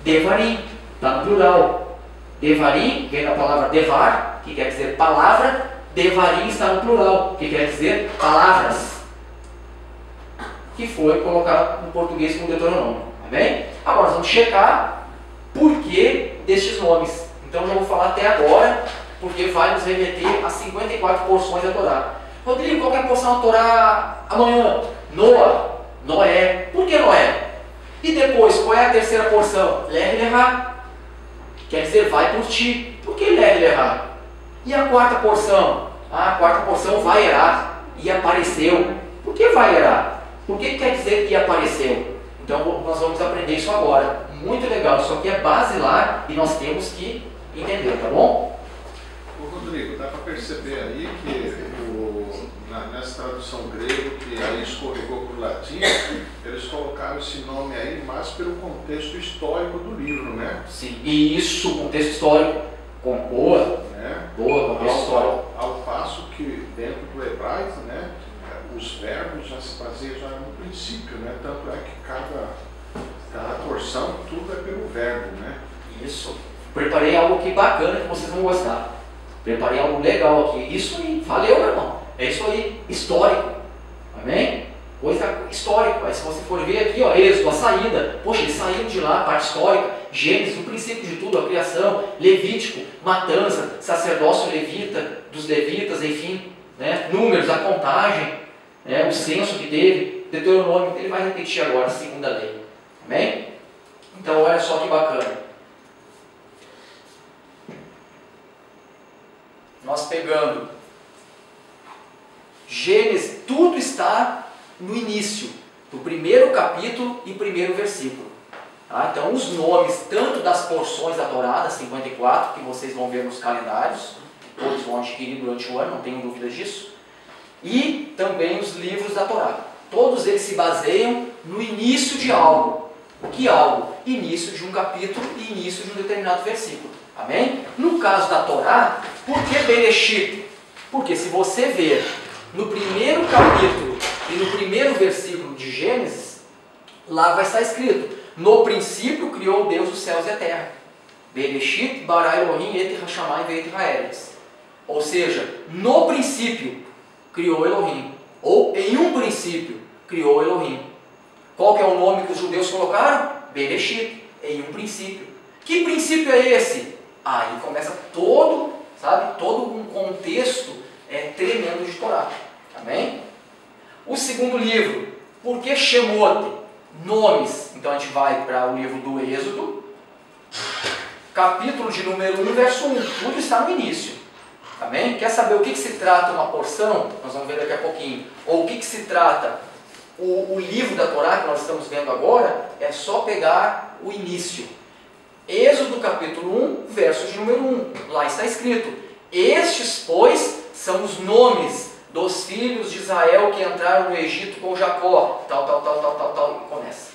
Devarim, está no plural. Devarim vem da palavra devar, que quer dizer palavra. Devarim está no plural, que quer dizer palavras. Que foi colocado no português como Deuteronômio. Amém? Agora vamos checar por que destes nomes. Então já vou falar até agora, porque vai nos remeter a 54 porções da Torá. Rodrigo, qual que é a porção da Torá amanhã? Noé. Por que Noé? E depois, qual é a terceira porção? Lech Lecha. Quer dizer, vai por ti. Por que Lech Lecha? E a quarta porção? A quarta porção, Vaierá. E apareceu. Por que Vaierá? Por que quer dizer que apareceu? Então nós vamos aprender isso agora. Muito legal. Isso aqui é basilar e nós temos que entender, tá bom? Ô Rodrigo, dá para perceber aí que nessa tradução grega, que aí escorregou para o latim, eles colocaram esse nome aí mais pelo contexto histórico do livro, né? Sim, e isso, contexto histórico, boa, né? Boa, contexto histórico. Ao passo que dentro do hebraico, né, os verbos já se baseiam já no princípio, né? Tanto é que cada porção, tudo é pelo verbo, né? Isso. Preparei algo aqui bacana que vocês vão gostar. Preparei algo legal aqui. Isso aí, valeu, meu irmão. É isso aí, histórico. Amém? Coisa histórica. Aí se você for ver aqui, ó, Êxodo, a saída. Poxa, eles saíram de lá, parte histórica. Gênesis, o princípio de tudo, a criação. Levítico, matança, sacerdócio levita, dos levitas, enfim. Né? Números, a contagem, né? O censo que teve. Deuteronômio, ele vai repetir agora a segunda lei. Amém? Então, olha só que bacana. Nós pegando Gênesis, tudo está no início do primeiro capítulo e primeiro versículo. Tá? Então os nomes tanto das porções da Torá, das 54, que vocês vão ver nos calendários, todos vão adquirir durante o ano, não tenho dúvidas disso, e também os livros da Torá. Todos eles se baseiam no início de algo. Que algo? Início de um capítulo e início de um determinado versículo. Amém? No caso da Torá, por que Bereshit? Porque se você ver no primeiro capítulo e no primeiro versículo de Gênesis, lá vai estar escrito: no princípio criou Deus os céus e a terra. Bereshit bara Elohim et hashamayim ve'et haaretz. Ou seja, no princípio criou Elohim. Ou em um princípio criou Elohim. Qual que é o nome que os judeus colocaram? Bereshit, em um princípio. Que princípio é esse? Aí começa todo um contexto tremendo de Torá. Amém? O segundo livro, por que Shemot? Nomes. Então a gente vai para o livro do Êxodo, capítulo de número 1, verso 1. Tudo está no início. Amém? Quer saber o que se trata uma porção? Nós vamos ver daqui a pouquinho. Ou o que se trata o livro da Torá que nós estamos vendo agora? É só pegar o início. Êxodo capítulo 1, verso de número 1. Lá está escrito: estes, pois, são os nomes dos filhos de Israel que entraram no Egito com Jacó. Tal, e começa.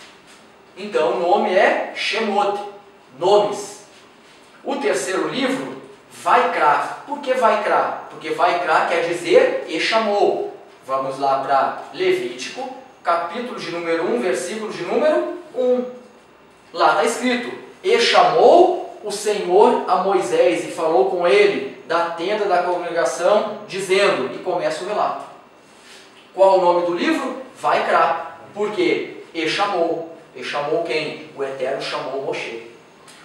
Então o nome é Shemot. Nomes. O terceiro livro, Vaikra. Por que Vaikra? Porque Vaikra quer dizer e chamou. Vamos lá para Levítico, capítulo de número 1, versículo de número 1. Lá está escrito: e chamou o Senhor a Moisés e falou com ele da tenda da congregação, dizendo, e começa o relato. Qual o nome do livro? Vaikra. Por quê? E chamou. E chamou quem? O Eterno chamou Moshe.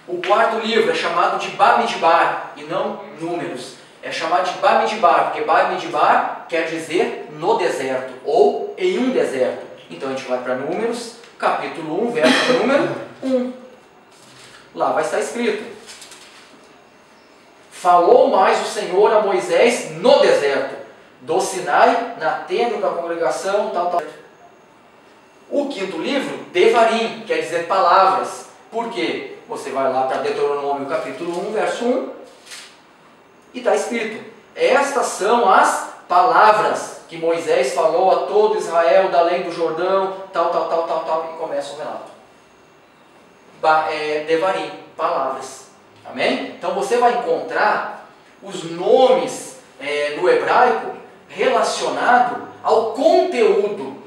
O quarto livro é chamado de Bamidbar, e não Números. É chamado de Bamidbar, porque Bamidbar quer dizer no deserto, ou em um deserto. Então a gente vai para Números, capítulo 1, verso número 1. Lá vai estar escrito: falou mais o Senhor a Moisés no deserto, do Sinai, na tenda da congregação, tal. O quinto livro, Devarim, quer dizer palavras. Por quê? Você vai lá para Deuteronômio capítulo 1, verso 1, e está escrito: estas são as palavras que Moisés falou a todo Israel da além do Jordão, tal, e começa o relato. Devarim, palavras. Amém? Então você vai encontrar os nomes no hebraico relacionado ao conteúdo,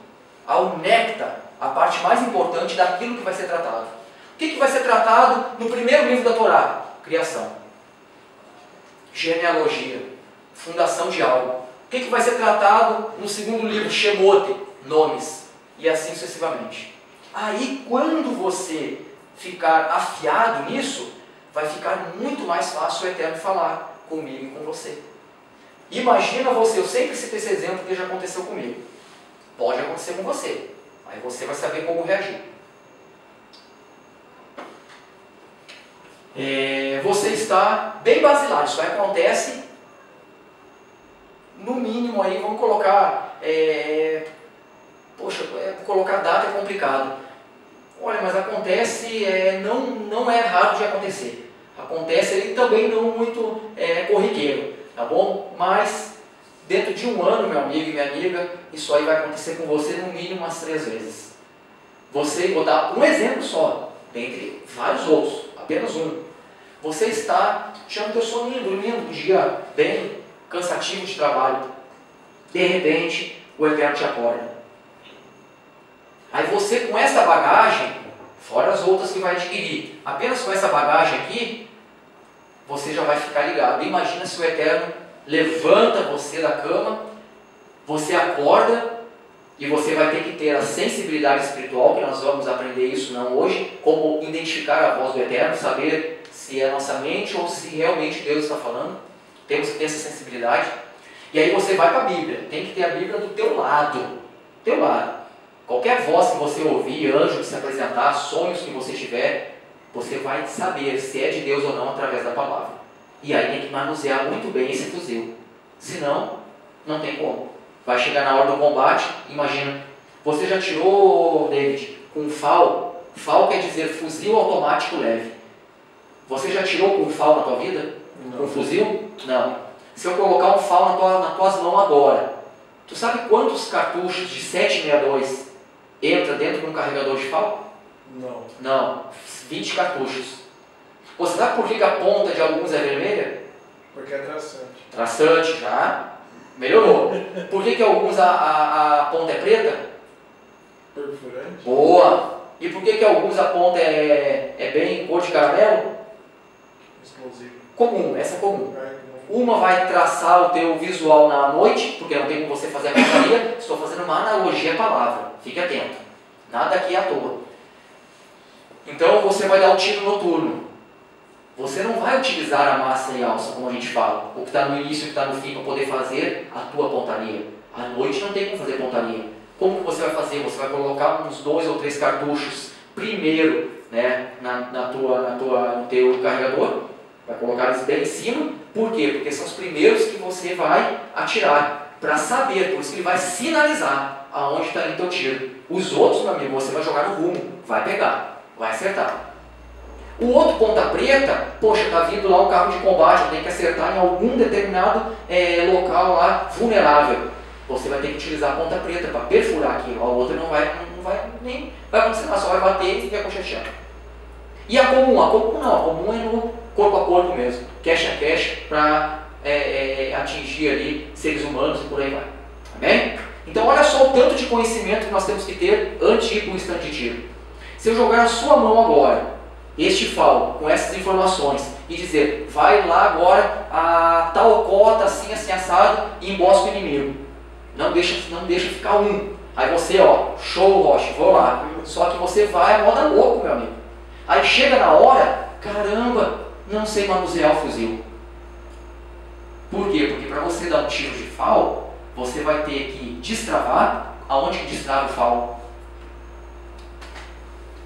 ao néctar, a parte mais importante daquilo que vai ser tratado. O que vai ser tratado no primeiro livro da Torá? Criação, genealogia, fundação de algo. O que vai ser tratado no segundo livro? Shemote, nomes, e assim sucessivamente. Aí, quando você ficar afiado nisso, vai ficar muito mais fácil o Eterno falar comigo e com você. Imagina você, eu sempre cito esse exemplo que já aconteceu comigo. Pode acontecer com você, aí você vai saber como reagir. Você está bem basilar, isso aí acontece, no mínimo aí, vamos colocar, colocar data é complicado. Olha, mas acontece, não é raro de acontecer. Acontece ele também não muito corriqueiro, tá bom? Mas dentro de um ano, meu amigo e minha amiga, isso aí vai acontecer com você no mínimo umas 3 vezes. Vou dar um exemplo só, dentre vários outros, apenas um. Você está tirando teu soninho, dormindo um dia bem cansativo de trabalho. De repente, o Eterno te acorda. Aí você, com essa bagagem, fora as outras que vai adquirir, apenas com essa bagagem aqui, você já vai ficar ligado. Imagina se o Eterno levanta você da cama, você acorda e você vai ter que ter a sensibilidade espiritual, que nós vamos aprender isso não hoje, como identificar a voz do Eterno, saber se é nossa mente ou se realmente Deus está falando. Temos que ter essa sensibilidade. E aí você vai para a Bíblia, tem que ter a Bíblia do teu lado. Qualquer voz que você ouvir, anjo que se apresentar, sonhos que você tiver, você vai saber se é de Deus ou não através da palavra. E aí tem que manusear muito bem esse fuzil. Senão, não tem como. Vai chegar na hora do combate, imagina. Você já tirou, David, com FAL? FAL quer dizer fuzil automático leve. Você já tirou com FAL na tua vida? Não. Com fuzil? Não. Se eu colocar um FAL nas tuas mãos agora, tu sabe quantos cartuchos de 7,62 entra dentro de um carregador de FAL? Não. 20 cartuchos. Você sabe por que a ponta de alguns é vermelha? Porque é traçante. Traçante, já melhorou. Por que alguns a ponta é preta? Perfurante. Boa. E por que alguns a ponta é bem cor de caramelo? Explosivo. Comum, essa é comum. Uma vai traçar o teu visual na noite, porque não tem como você fazer a pontaria. Estou fazendo uma analogia à palavra. Fique atento. Nada aqui é à toa. Então você vai dar o tiro noturno. Você não vai utilizar a massa e alça, como a gente fala, o que está no início e o que está no fim, para poder fazer a tua pontaria. À noite não tem como fazer pontaria. Como que você vai fazer? Você vai colocar uns 2 ou 3 cartuchos primeiro, né, no teu carregador. Vai colocar eles bem em cima. Por quê? Porque são os primeiros que você vai atirar. Para saber, por isso que ele vai sinalizar aonde está indo o teu tiro. Os outros, meu amigo, você vai jogar no rumo. Vai pegar, vai acertar. O outro ponta preta, poxa, está vindo lá um carro de combate, eu tenho que acertar em algum determinado local lá vulnerável. Você vai ter que utilizar a ponta preta para perfurar aquilo. A outra não vai nem vai acontecer nada, só vai bater e ricochetear. E a comum? A comum não, a comum é no corpo a corpo mesmo, cash a cash, para atingir ali seres humanos e por aí vai. Amém? Então olha só o tanto de conhecimento que nós temos que ter antes de ir para um instante de tiro. Se eu jogar na sua mão agora este FAL, com essas informações, e dizer, vai lá agora a tal cota, assim, assim, assado, e embosca o inimigo. Não deixa ficar um. Aí você, show, Rocha, vou lá. Só que você vai a moda louco, meu amigo. Aí chega na hora, caramba, não sei manusear o fuzil. Por quê? Porque para você dar um tiro de FAL, você vai ter que destravar. Aonde que destrava o FAL?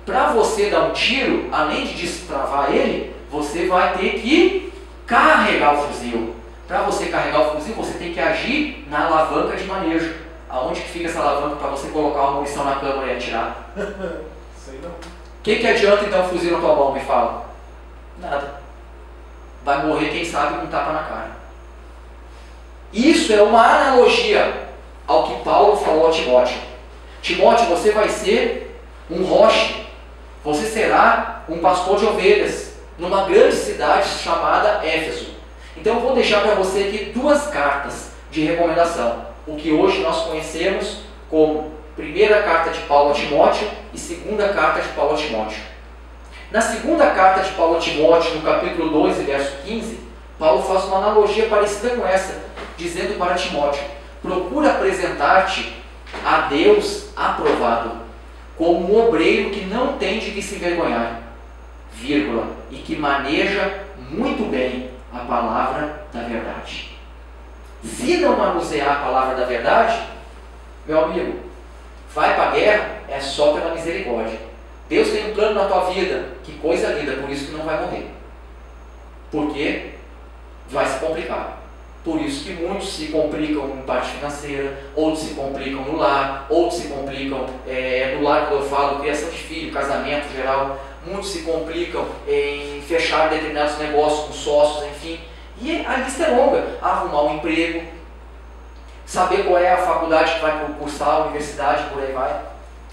Para você dar um tiro, além de destravar ele, você vai ter que carregar o fuzil. Para você carregar o fuzil, você tem que agir na alavanca de manejo. Aonde que fica essa alavanca para você colocar uma munição na câmara e atirar? Sei não. que adianta então o fuzil na tua mão, me fala? Nada. Vai morrer, quem sabe, com um tapa na cara. Isso é uma analogia ao que Paulo falou a Timóteo. Timóteo, você vai ser um roche. Você será um pastor de ovelhas numa grande cidade chamada Éfeso. Então eu vou deixar para você aqui 2 cartas de recomendação. O que hoje nós conhecemos como primeira carta de Paulo a Timóteo e segunda carta de Paulo a Timóteo. Na segunda carta de Paulo a Timóteo, no capítulo 2, verso 15, Paulo faz uma analogia parecida com essa, dizendo para Timóteo: procura apresentar-te a Deus aprovado, como um obreiro que não tem de que se envergonhar, vírgula, e que maneja muito bem a palavra da verdade. Se não manusear a palavra da verdade, meu amigo, vai para a guerra, é só pela misericórdia. Deus tem um plano na tua vida, que coisa linda, por isso que não vai morrer. Porque vai se complicar. Por isso que muitos se complicam em parte financeira, outros se complicam no lar, outros se complicam no lar, quando eu falo criação de filho, casamento em geral. Muitos se complicam em fechar determinados negócios com sócios, enfim. E a lista é longa. Arrumar um emprego, saber qual é a faculdade que vai cursar, a universidade, por aí vai,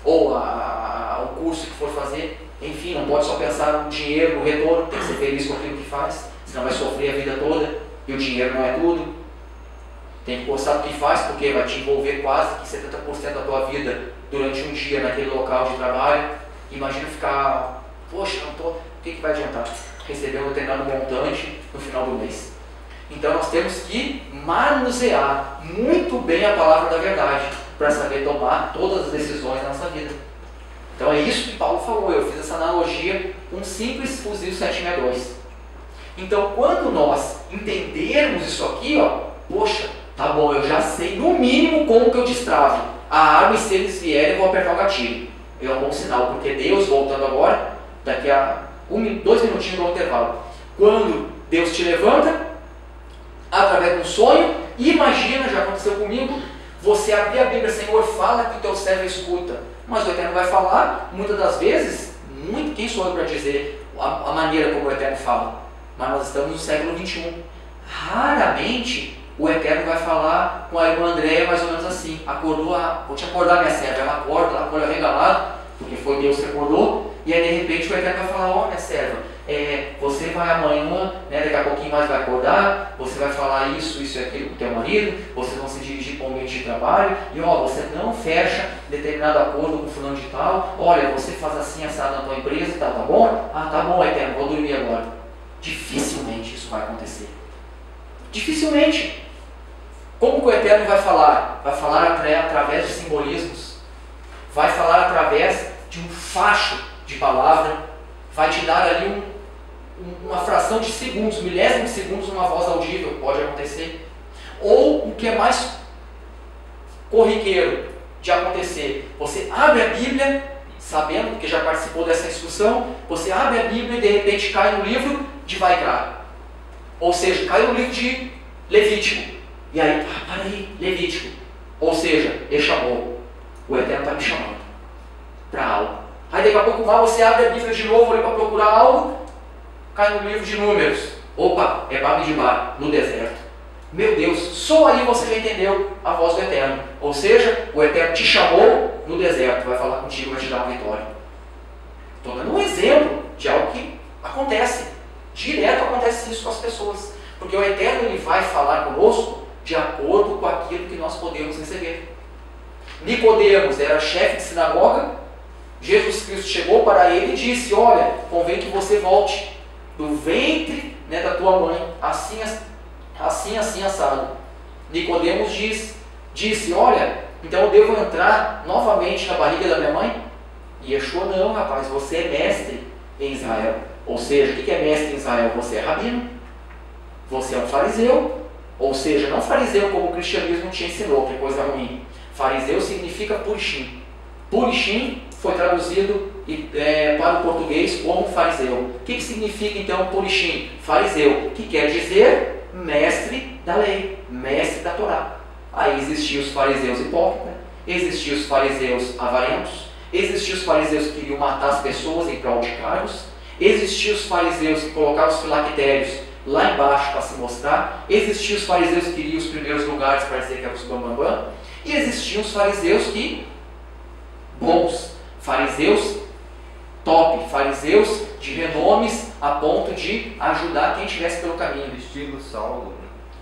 ou o curso que for fazer. Enfim, não pode só pensar no dinheiro, no retorno, tem que ser feliz com aquilo que faz, senão vai sofrer a vida toda, e o dinheiro não é tudo. Tem que gostar do que faz, porque vai te envolver quase que 70% da tua vida durante um dia naquele local de trabalho. Imagina ficar, poxa, não tô, o que vai adiantar? Receber um determinado montante no final do mês. Então nós temos que manusear muito bem a palavra da verdade, para saber tomar todas as decisões da nossa vida. Então é isso que Paulo falou. Eu fiz essa analogia com um simples fuzil 762. Então quando nós entendermos isso aqui, poxa, tá bom, eu já sei no mínimo como que eu destravo a arma, e se eles vierem eu vou apertar o gatilho. É um bom sinal, porque Deus, voltando agora, daqui a 2 minutinhos do intervalo, quando Deus te levanta através de um sonho, imagina, já aconteceu comigo, você abrir a Bíblia, Senhor, fala que o teu servo escuta, mas o Eterno vai falar, muitas das vezes, quem sou eu para dizer a maneira como o Eterno fala? Mas nós estamos no século 21. Raramente o Eterno vai falar com a irmã Andréia mais ou menos assim: vou te acordar, minha serva. Ela acorda, ela acorda regalada, porque foi Deus que acordou, e aí de repente o Eterno vai falar: minha serva, você vai amanhã, daqui a pouquinho mais vai acordar, você vai falar isso e aquilo com o teu marido, vocês vão se dirigir para o ambiente de trabalho, e você não fecha determinado acordo com fulano de tal, olha, você faz assim, assado na tua empresa e tal, tá bom? Ah, tá bom, Eterno, vou dormir agora. Dificilmente isso vai acontecer. Dificilmente. Como que o Eterno vai falar? Vai falar através de simbolismos, vai falar através de um facho de palavra, vai te dar ali uma fração de segundos, milésimos de segundos, uma voz audível, pode acontecer. Ou o que é mais corriqueiro de acontecer, você abre a Bíblia, sabendo, porque já participou dessa instrução, você abre a Bíblia e de repente cai no livro de Vaikra, ou seja, cai no livro de Levítico, e aí, para aí, Levítico, ou seja, ele chamou, o Eterno está me chamando para algo. Aí daqui a pouco você abre a Bíblia de novo ali para procurar algo, cai no livro de Números, opa, é Bamidbar, no deserto. Meu Deus, só aí você já entendeu a voz do Eterno, ou seja, o Eterno te chamou no deserto, vai falar contigo, vai te dar uma vitória. Estou dando um exemplo de algo que acontece, direto acontece isso com as pessoas, porque o Eterno ele vai falar conosco de acordo com aquilo que nós podemos receber. Nicodemos era chefe de sinagoga, Jesus Cristo chegou para ele e disse: olha, convém que você volte do ventre da tua mãe, assim assado. Nicodemos disse: olha, então eu devo entrar novamente na barriga da minha mãe? E Yeshua: não, rapaz, você é mestre em Israel. Ou seja, o que é mestre em Israel? Você é rabino, você é um fariseu, ou seja, não fariseu como o cristianismo te ensinou, que é coisa ruim. Fariseu significa purishim. Purishim foi traduzido para o português como fariseu. O que significa então purishim? Fariseu, que quer dizer mestre da lei, mestre da Torá. Aí existiam os fariseus hipócritas, existiam os fariseus avarentos, Existiam os fariseus que queriam matar as pessoas em prol de cargos. Existiam os fariseus que colocavam os filactérios lá embaixo para se mostrar. Existiam os fariseus que queriam os primeiros lugares para dizer que eram os bambambam. E existiam os fariseus que, bons, fariseus top, fariseus de renomes a ponto de ajudar quem estivesse pelo caminho. Estilo Saulo.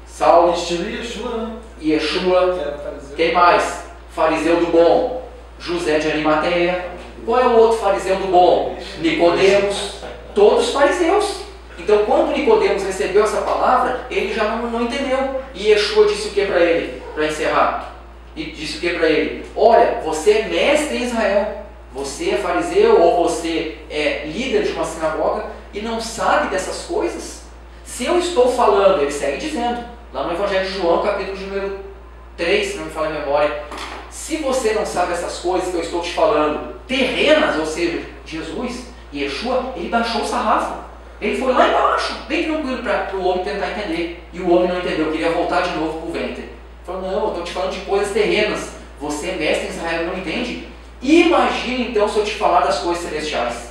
Saulo, estilo Yeshua, né? Yeshua. Que era fariseu. Quem mais? Fariseu do bom, José de Arimateia. Qual é o outro fariseu do bom? Nicodemos. Todos fariseus. Então, quando Nicodemos recebeu essa palavra, ele já não entendeu. E Yeshua disse o que para ele? Para encerrar. E disse o que para ele? Olha, você é mestre em Israel. Você é fariseu ou você é líder de uma sinagoga e não sabe dessas coisas? Se eu estou falando, ele segue dizendo, lá no Evangelho de João, capítulo número 3, se não me falha a memória, se você não sabe essas coisas que eu estou te falando, terrenas, ou seja, Jesus e Yeshua, ele baixou o sarrafo. Ele foi lá embaixo, bem tranquilo para o homem tentar entender. E o homem não entendeu, queria voltar de novo para o ventre. Ele falou, não, eu estou te falando de coisas terrenas. Você é mestre em Israel e não entende? Imagine então se eu te falar das coisas celestiais.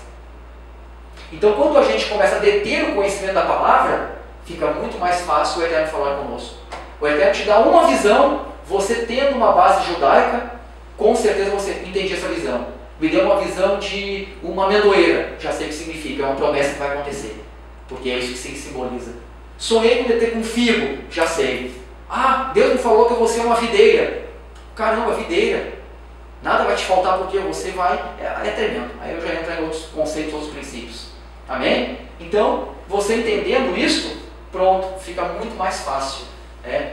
Então quando a gente começa a deter o conhecimento da palavra, fica muito mais fácil o Eterno falar conosco. O Eterno te dá uma visão, você tendo uma base judaica, com certeza você entende essa visão. Me deu uma visão de uma amendoeira, já sei o que significa, é uma promessa que vai acontecer, porque é isso que se simboliza. Sonhei com um figo, já sei. Ah, Deus me falou que você é uma videira. Caramba, videira. Nada vai te faltar porque você vai... É tremendo. Aí eu já entro em outros conceitos, outros princípios. Amém? Então, você entendendo isso, pronto, fica muito mais fácil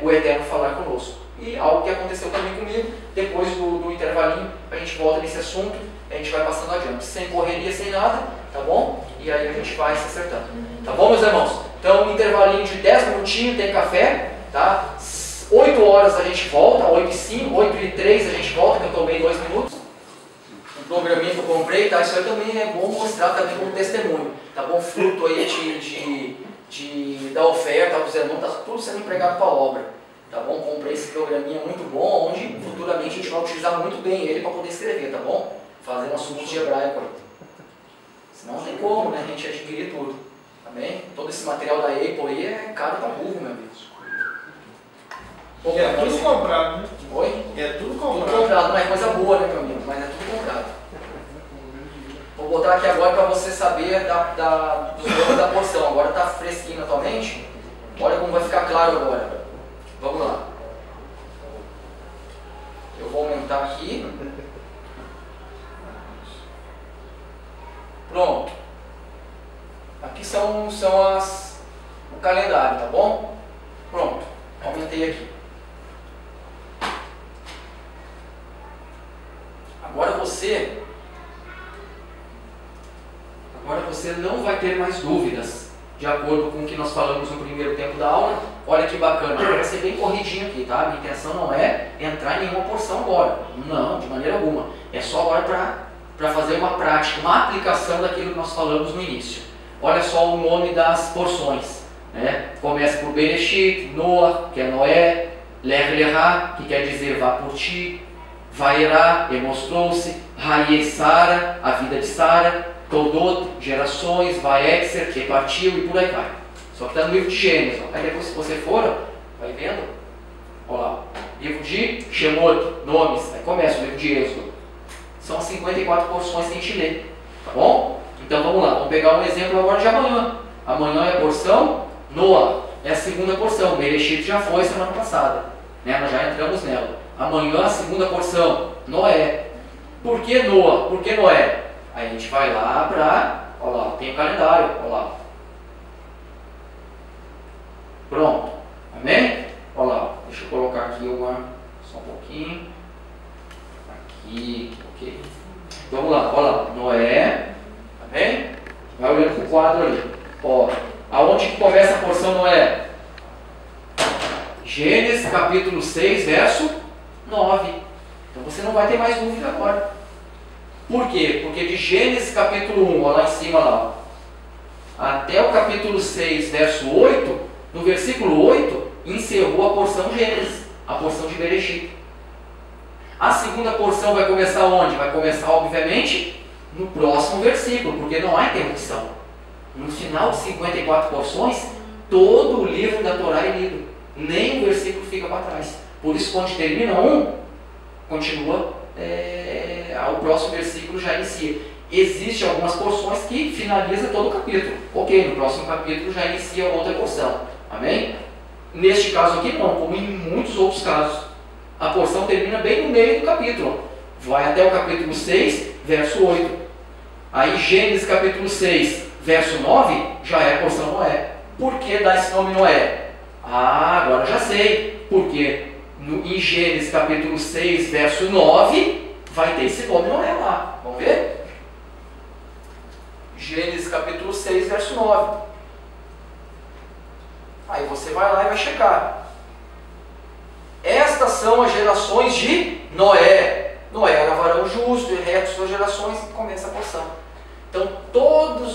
o Eterno falar conosco. E algo que aconteceu também comigo, depois do intervalinho, a gente volta nesse assunto, a gente vai passando adiante. Sem correria, sem nada, tá bom? E aí a gente vai se acertando. Tá bom, meus irmãos? Então, intervalinho de 10 minutinhos, tem café, tá? 8 horas a gente volta, 8h05, 8h03 a gente volta, que eu tomei 2 minutos. Um programinha que eu comprei, tá? Isso aí também é bom mostrar também como testemunho, tá bom? Fruto aí da oferta, dos irmãos, tá tudo sendo empregado para a obra, tá bom? Comprei esse programinha muito bom, onde futuramente a gente vai utilizar muito bem ele para poder escrever, tá bom? Fazer um assunto de hebraico. Senão não tem como, né? A gente adquirir tudo, amém? Todo esse material da Apple aí é caro para burro, meu amigo. E é tudo comprado, né? Oi? É tudo Tudo comprado. comprado, não é coisa boa, né, meu amigo? Mas é tudo comprado. Vou botar aqui agora para você saber dos valores da porção. Agora está fresquinho atualmente. Olha como vai ficar claro agora. Vamos lá. Eu vou aumentar aqui. Pronto. Aqui são o calendário, tá bom? Pronto. Aumentei aqui. Agora você não vai ter mais dúvidas, de acordo com o que nós falamos no primeiro tempo da aula. Olha que bacana, vai ser bem corridinho aqui, tá? Minha intenção não é entrar em nenhuma porção agora, não, de maneira alguma. É só agora para fazer uma prática, uma aplicação daquilo que nós falamos no início. Olha só o nome das porções, né? Começa por Bereshit, Noah, que é Noé, Ler Lerá, que quer dizer vá por ti, Vairá, demonstrou-se, Raie Sara, a vida de Sara, Todot, gerações, Vaexer, que partiu e por aí vai. Só que está no livro de Gênesis. Ó. Aí depois, se você for, vai vendo, olha lá, livro de Shemot, nomes, aí começa o livro de Êxodo. São 54 porções que a gente lê, tá bom? Então vamos lá, vamos pegar um exemplo agora de amanhã. Amanhã é a porção Noah, é a segunda porção, Bereshit já foi semana passada, né? Nós já entramos nela. Amanhã a segunda porção, Noé. Por que Noah? Por que Noé? Aí a gente vai lá para, olha lá, tem o calendário, olha lá. Pronto, amém? Olha lá, deixa eu colocar aqui só um pouquinho. Aqui, ok. Vamos lá, olha lá, Noé, amém? Vai olhando para o quadro ali. Ó, aonde que começa a porção Noé? Gênesis capítulo 6, verso 9. Então você não vai ter mais dúvida agora. Por quê? Porque de Gênesis capítulo 1, olha lá em cima lá, até o capítulo 6, verso 8, no versículo 8, encerrou a porção Gênesis, a porção de Bereshit. A segunda porção vai começar onde? Vai começar, obviamente, no próximo versículo, porque não há interrupção. No final de 54 porções, todo o livro da Torá é lido. Nem um versículo fica para trás. Por isso, quando termina um, continua, o próximo versículo já inicia. Existem algumas porções que finaliza todo o capítulo. Ok, no próximo capítulo já inicia outra porção. Amém? Neste caso aqui não, como em muitos outros casos. A porção termina bem no meio do capítulo. Vai até o capítulo 6, verso 8. Aí Gênesis capítulo 6, verso 9, já é a porção Noé. Por que dá esse nome Noé? Ah, agora já sei. Porque em Gênesis capítulo 6, verso 9, vai ter esse nome Noé lá. Vamos ver? Gênesis capítulo 6, verso 9. Aí você vai lá e vai checar. Estas são as gerações de Noé. Noé era varão justo e reto suas gerações, e começa a porção. Então, toda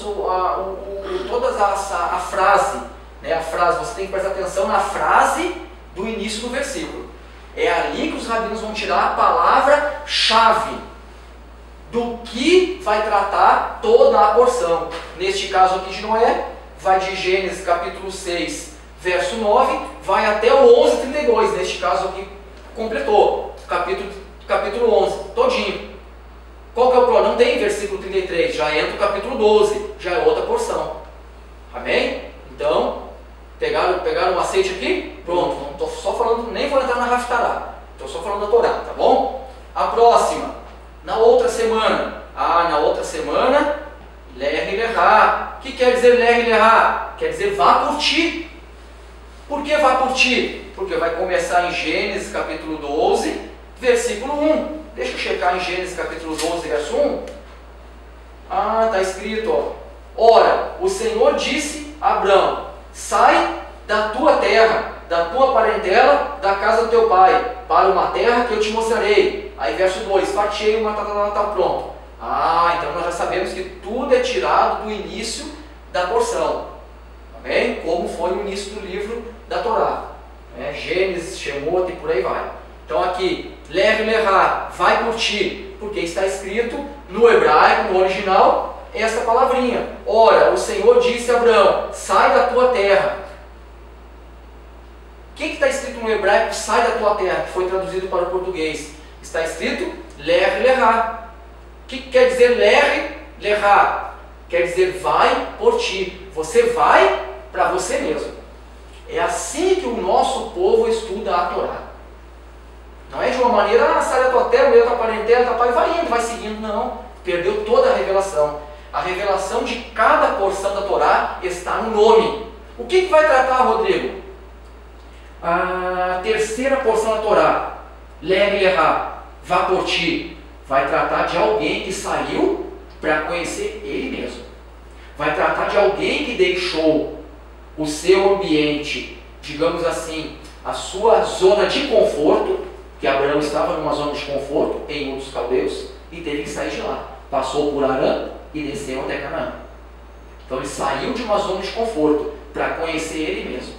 a frase, né, você tem que prestar atenção na frase do início do versículo. É ali que os rabinos vão tirar a palavra-chave do que vai tratar toda a porção. Neste caso aqui de Noé, vai de Gênesis capítulo 6, verso 9, vai até o 11:32. Neste caso aqui, completou capítulo 11, todinho. Qual que é o problema? Não tem versículo 33, já entra o capítulo 12, já é outra porção. Amém? Então, pegaram o macete aqui? Pronto, não estou só falando, nem vou entrar na Haftará, estou só falando da Torá, tá bom? A próxima, na outra semana. Na outra semana, Ler e Lerá. O que quer dizer Ler e Lerá? Quer dizer vá por ti. Por que vá por ti? Porque vai começar em Gênesis capítulo 12, versículo 1. Deixa eu checar em Gênesis capítulo 12, verso 1. Está escrito, ó. Ora, o Senhor disse a Abrão: sai da tua terra, da tua parentela, da casa do teu pai, para uma terra que eu te mostrarei. Aí verso 2, fatiei uma pronto. Então nós já sabemos que tudo é tirado do início da porção. Amém? Como foi o início do livro da Torá. Gênesis, Shemot e por aí vai. Então aqui, Ler e Lerá, vai por ti, porque está escrito no hebraico, no original, esta palavrinha. Ora, o Senhor disse a Abraão: sai da tua terra. O que está escrito no hebraico, sai da tua terra, que foi traduzido para o português? Está escrito Ler e Lerá. O que quer dizer Ler e Lerá? Quer dizer vai por ti. Você vai para você mesmo. É assim que o nosso povo estuda a Torá. Não é de uma maneira, sai da tua terra, meio da tua parentela, teu pai, vai indo, vai seguindo. Não. Perdeu toda a revelação. A revelação de cada porção da Torá está no nome. O que vai tratar, Rodrigo? A terceira porção da Torá, Ler e Lerá, vá por ti, vai tratar de alguém que saiu para conhecer ele mesmo. Vai tratar de alguém que deixou o seu ambiente, digamos assim, a sua zona de conforto, que Abraão estava numa zona de conforto em Ur dos Caldeus e teve que sair de lá. Passou por Arã e desceu até Canaã. Então ele saiu de uma zona de conforto para conhecer ele mesmo.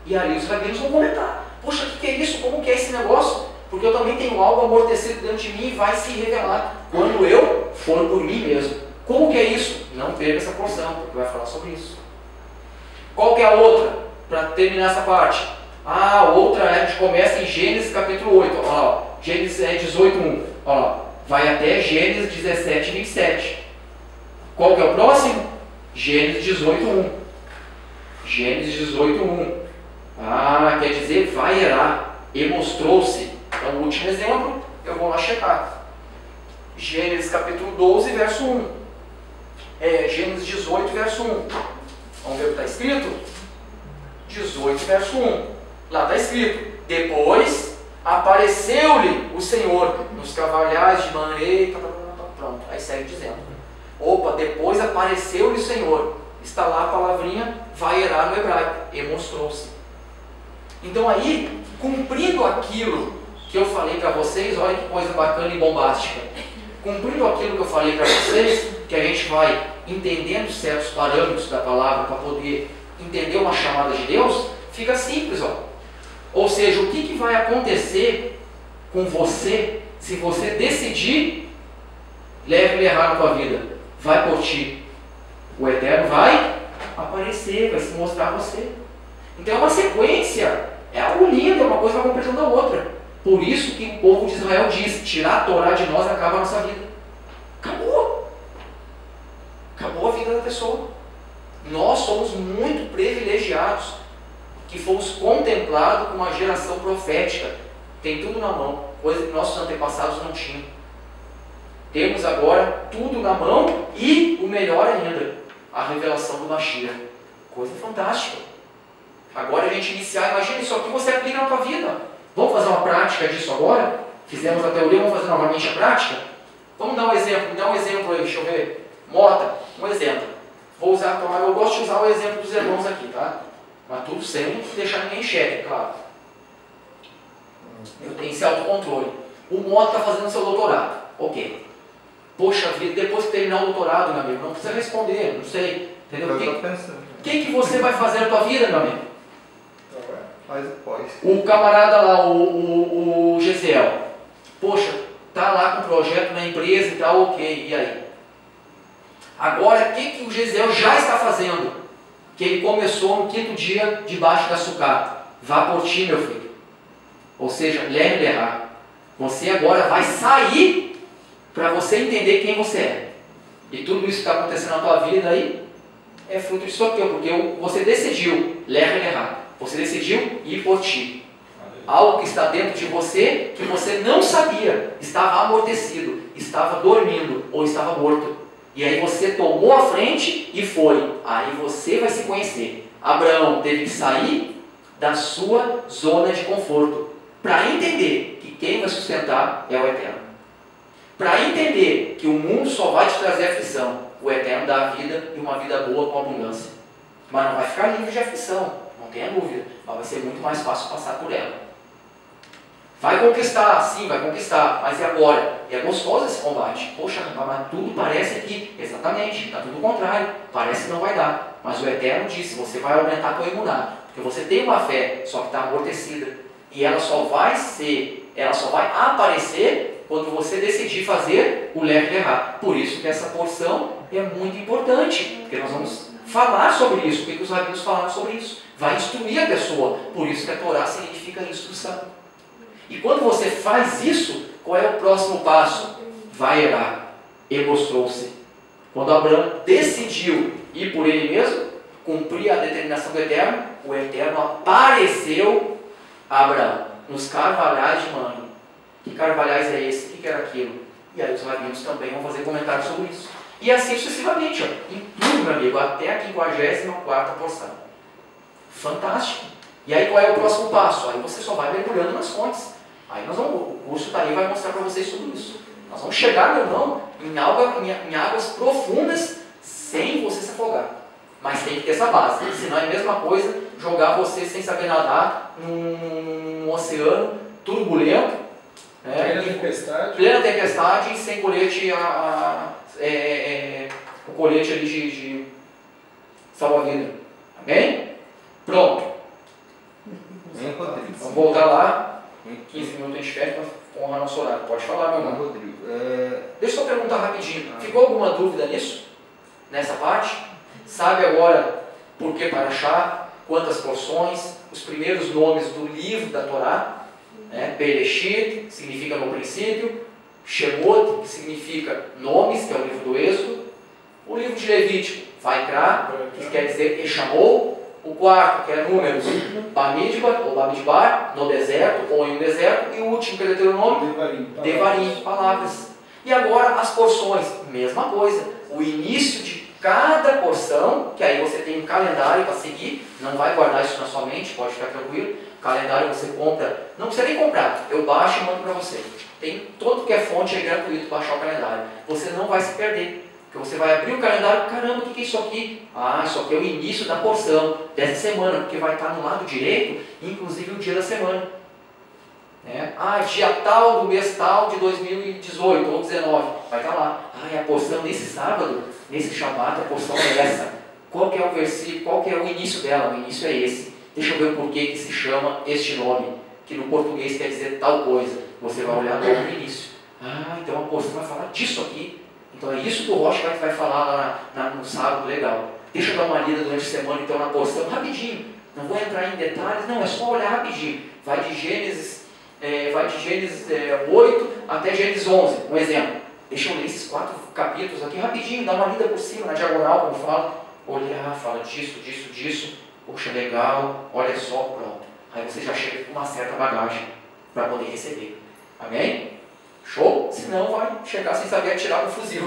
E ali os rabinos vão comentar: poxa, o que é isso? Como que é esse negócio? Porque eu também tenho algo amortecido dentro de mim e vai se revelar quando eu for por mim mesmo. Como que é isso? Não perca essa porção, porque vai falar sobre isso. Qual que é a outra? Para terminar essa parte. A outra a gente começa em Gênesis capítulo 8. Olha lá, Gênesis 18:1. Olha lá, vai até Gênesis 17:27. Qual que é o próximo? Gênesis 18:1. Gênesis 18:1. Quer dizer, vai erar, e mostrou-se. Então, o último exemplo, eu vou lá checar. Gênesis capítulo 12, verso 1. Gênesis 18, verso 1. Vamos ver o que está escrito? 18, verso 1. Lá está escrito: depois apareceu-lhe o Senhor nos cavalhais de Manrei. Pronto, aí segue dizendo. Depois apareceu-lhe o Senhor. Está lá a palavrinha, vai erar no hebraico, e mostrou-se. Então aí, cumprindo aquilo que eu falei para vocês, olha que coisa bacana e bombástica. Cumprindo aquilo que eu falei para vocês, que a gente vai entendendo certos parâmetros da palavra para poder entender uma chamada de Deus, fica simples, ó. Ou seja, o que vai acontecer com você Se você decidir, leve errar na tua vida, vai por ti. O Eterno vai aparecer, vai se mostrar a você. Então é uma sequência, é algo lindo, uma coisa vai completando a outra. Por isso que o povo de Israel diz, tirar a Torá de nós acaba a nossa vida. Acabou. Acabou a vida da pessoa. Nós somos muito privilegiados, que fomos contemplados com uma geração profética. Tem tudo na mão, coisa que nossos antepassados não tinham. Temos agora tudo na mão e, o melhor ainda, a revelação do Mashiach. Coisa fantástica. Agora a gente iniciar, imagina isso aqui, você aplica na tua vida. Vamos fazer uma prática disso agora? Fizemos a teoria, vamos fazer novamente a prática? Vamos dar um exemplo, aí, deixa eu ver. Mota, um exemplo. Vou usar, eu gosto de usar o exemplo dos irmãos aqui, tá? Mas tudo sem deixar ninguém em xeque, claro. Eu tenho esse autocontrole. O Mota está fazendo seu doutorado. Ok. Poxa vida, depois que terminar o doutorado, meu amigo, não precisa responder, não sei. Entendeu? O que você vai fazer na tua vida, meu amigo? Faz o pós. O camarada lá, o Gesiel. Poxa, tá lá com um projeto na empresa e tal, ok. E aí? Agora, o que o Gesiel já está fazendo? Que ele começou no 5º dia debaixo da sucata. Vá por ti, meu filho. Ou seja, leve errar. Você agora vai sair para você entender quem você é. E tudo isso que está acontecendo na tua vida aí é fruto disso aqui, porque você decidiu leve errar. Você decidiu ir por ti. Algo que está dentro de você que você não sabia, estava amortecido, estava dormindo ou estava morto. E aí você tomou a frente e foi. Aí você vai se conhecer. Abraão teve que sair da sua zona de conforto para entender que quem vai sustentar é o Eterno. Para entender que o mundo só vai te trazer aflição. O Eterno dá a vida e uma vida boa com abundância. Mas não vai ficar livre de aflição, não tenha dúvida. Mas vai ser muito mais fácil passar por ela. Vai conquistar, sim, vai conquistar, mas e agora? E é gostoso esse combate. Poxa, mas tudo parece que, exatamente, está tudo o contrário. Parece que não vai dar. Mas o Eterno disse, você vai aumentar a tua imunar. Porque você tem uma fé, só que está amortecida. E ela só vai aparecer quando você decidir fazer o leve errar. Por isso que essa porção é muito importante. Porque nós vamos falar sobre isso. O que os rabinos falaram sobre isso? Vai instruir a pessoa. Por isso que a Torá significa instrução. E quando você faz isso, qual é o próximo passo? Vai errar. Ele mostrou-se. Quando Abraão decidiu ir por ele mesmo, cumprir a determinação do Eterno, o Eterno apareceu a Abraão nos carvalhais de Mamre. Que carvalhais é esse? O que era aquilo? E aí os rabinos também vão fazer comentários sobre isso. E assim sucessivamente, ó, em tudo, meu amigo, até a 54ª porção. Fantástico. E aí qual é o próximo passo? Aí você só vai mergulhando nas fontes. Aí o curso daí vai mostrar para vocês tudo isso. Nós vamos chegar, meu irmão, em águas profundas sem você se afogar. Mas tem que ter essa base. Senão é a mesma coisa jogar você sem saber nadar num oceano turbulento. Plena tempestade e sem colete, o colete ali de salva-vida. Amém? Pronto. Vamos voltar lá. 15 minutos a gente fecha para honrar nosso horário. Pode falar, meu irmão. Rodrigo, deixa eu só perguntar rapidinho. Ficou alguma dúvida nisso? Nessa parte? Sabe agora por que Parashá? Quantas porções? Os primeiros nomes do livro da Torá? Bereshit, que significa no princípio. Shemot, que significa nomes, que é o livro do Êxodo. O livro de Levítico, Vaikra, que quer dizer Echamou. O quarto, que é Números, Bamidbar, ou Bamidbar, no deserto, ou em um deserto. E o último, que é Deuteronômio, Devarim, palavras. E agora as porções, mesma coisa. O início de cada porção, que aí você tem um calendário para seguir, não vai guardar isso na sua mente, pode ficar tranquilo. Calendário você compra, não precisa nem comprar, eu baixo e mando para você. Tem todo que é fonte, é gratuito baixar o calendário. Você não vai se perder. Porque você vai abrir o calendário, caramba, o que é isso aqui? Ah, isso aqui é o início da porção dessa semana, porque vai estar no lado direito, inclusive o dia da semana. Dia tal do mês tal de 2018 ou 19, vai estar lá. A porção nesse sábado, nesse Shabat, a porção é essa. Qual que é o versículo, qual que é o início dela? O início é esse. Deixa eu ver o porquê que se chama este nome, que no português quer dizer tal coisa. Você vai olhar logo no início. Ah, então a porção vai falar disso aqui. Então é isso que o Rocha vai falar lá no sábado, legal. Deixa eu dar uma lida durante a semana então na porção, rapidinho. Não vou entrar em detalhes, não, é só olhar rapidinho. Vai de Gênesis 8 até Gênesis 11, um exemplo. Deixa eu ler esses 4 capítulos aqui rapidinho, dá uma lida por cima, na diagonal, como fala. Olhar, fala disso. Poxa, legal, olha só, pronto. Aí você já chega com uma certa bagagem para poder receber. Amém? Show? Senão vai chegar sem saber atirar com fuzil.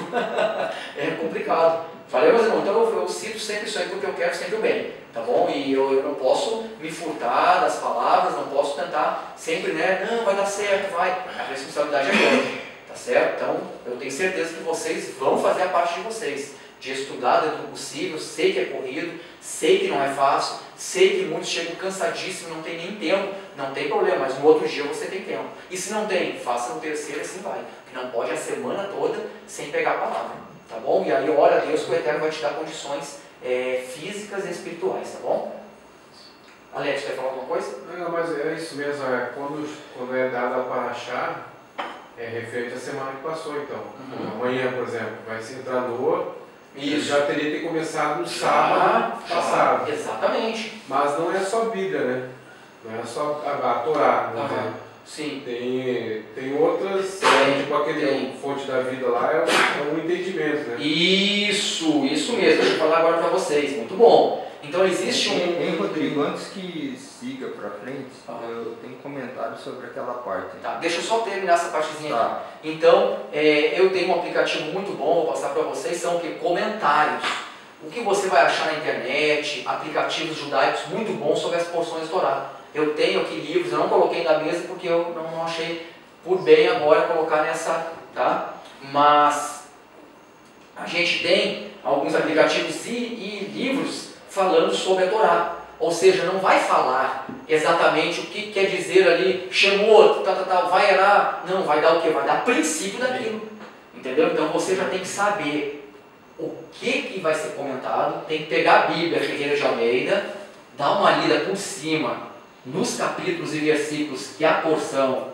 É complicado. Falei, meus irmãos, então eu cito sempre isso aí porque eu quero sempre o bem. Tá bom? E eu não posso me furtar das palavras, não posso tentar sempre, né? Não, vai dar certo, vai. A responsabilidade é grande. Tá certo? Então, eu tenho certeza que vocês vão fazer a parte de vocês. De estudar dentro do possível, sei que é corrido, sei que não é fácil, sei que muitos chegam cansadíssimos, não tem nem tempo, não tem problema, mas no outro dia você tem tempo. E se não tem, faça no terceiro e assim vai. Porque não pode a semana toda sem pegar a palavra, tá bom? E aí ora a Deus que o Eterno vai te dar condições físicas e espirituais, tá bom? Alex, quer falar alguma coisa? Não, mas é isso mesmo, quando é dado a paraxá, é referente à semana que passou então. Amanhã, por exemplo, vai se entrar Noa. Isso. Já teria que ter começado no sábado passado. Exatamente. Mas não é só Bíblia, né? Não é só a Torá. Sim. Tem outras, tipo aquele Fonte da Vida lá, é um entendimento, né? Isso mesmo. Deixa eu falar agora para vocês. Muito bom. Então existe Hein, Rodrigo, antes que siga para frente, eu tenho um comentário sobre aquela parte. Tá, deixa eu só terminar essa partezinha aqui. Então, eu tenho um aplicativo muito bom, vou passar para vocês, são o que? Comentários. O que você vai achar na internet, aplicativos judaicos muito bons sobre as porções Torá. Eu tenho aqui livros, eu não coloquei na mesa porque eu não achei por bem agora colocar nessa, tá? Mas a gente tem alguns aplicativos e livros falando sobre a Torá. Ou seja, não vai falar exatamente o que quer dizer ali, Shemot, vai errar. Não, vai dar o quê? Vai dar princípio daquilo. Entendeu? Então você já tem que saber o que vai ser comentado, tem que pegar a Bíblia Ferreira de Almeida, dar uma lida por cima nos capítulos e versículos que a porção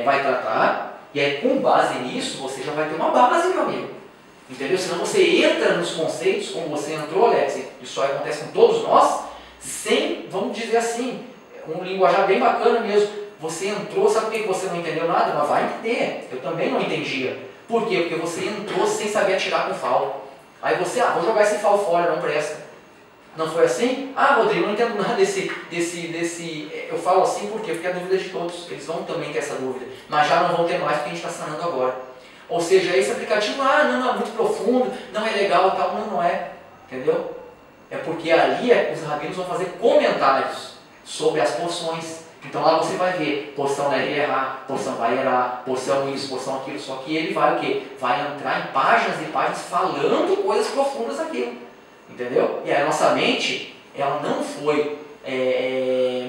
vai tratar, e aí com base nisso você já vai ter uma base, meu amigo. Entendeu? Senão você entra nos conceitos, como você entrou, Alex, isso aí acontece com todos nós, sem, vamos dizer assim, um linguajar bem bacana mesmo. Você entrou, sabe por que você não entendeu nada? Mas vai entender. Eu também não entendia. Por quê? Porque você entrou sem saber atirar com fal. Aí você, vou jogar esse fal fora, não presta. Não foi assim? Rodrigo, não entendo nada desse. Eu falo assim por quê? Porque é a dúvida de todos. Eles vão também ter essa dúvida. Mas já não vão ter mais porque a gente está sanando agora. Ou seja, esse aplicativo, não é muito profundo, não é legal e tal. Não é. Entendeu? É porque ali os rabinos vão fazer comentários sobre as porções. Então lá você vai ver, porção deve errar, porção vai errar, porção isso, porção aquilo. Só que ele vai o quê? Vai entrar em páginas e páginas falando coisas profundas daquilo. Entendeu? E a nossa mente, ela não foi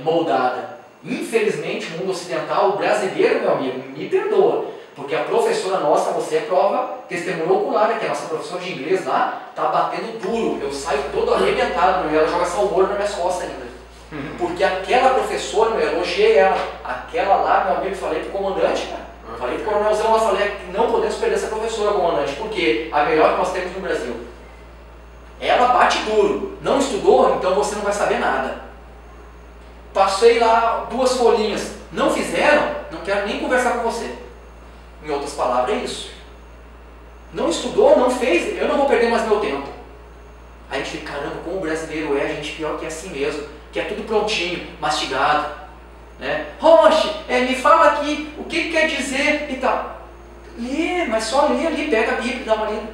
moldada. Infelizmente, o mundo ocidental, o brasileiro, meu amigo, me perdoa. Porque a professora nossa, você é prova, testemunha ocular, que a nossa professora de inglês lá, está batendo duro. Eu saio todo arrebentado, ela joga salmoura nas minhas costas ainda. Porque aquela professora, eu elogiei ela. Aquela lá, meu amigo, falei pro comandante, cara. Falei pro coronelzão lá, falei que não podemos perder essa professora, comandante, porque a melhor que nós temos no Brasil. Ela bate duro. Não estudou, então você não vai saber nada. Passei lá 2 folhinhas. Não fizeram, não quero nem conversar com você. Em outras palavras, é isso. Não estudou, não fez, eu não vou perder mais meu tempo. Aí a gente fica, caramba, como o brasileiro é, a gente pior que é assim mesmo. Que é tudo prontinho, mastigado. Né? Roche, me fala aqui o que quer dizer e tal. Lê, mas só lê ali, pega a Bíblia e dá uma lida.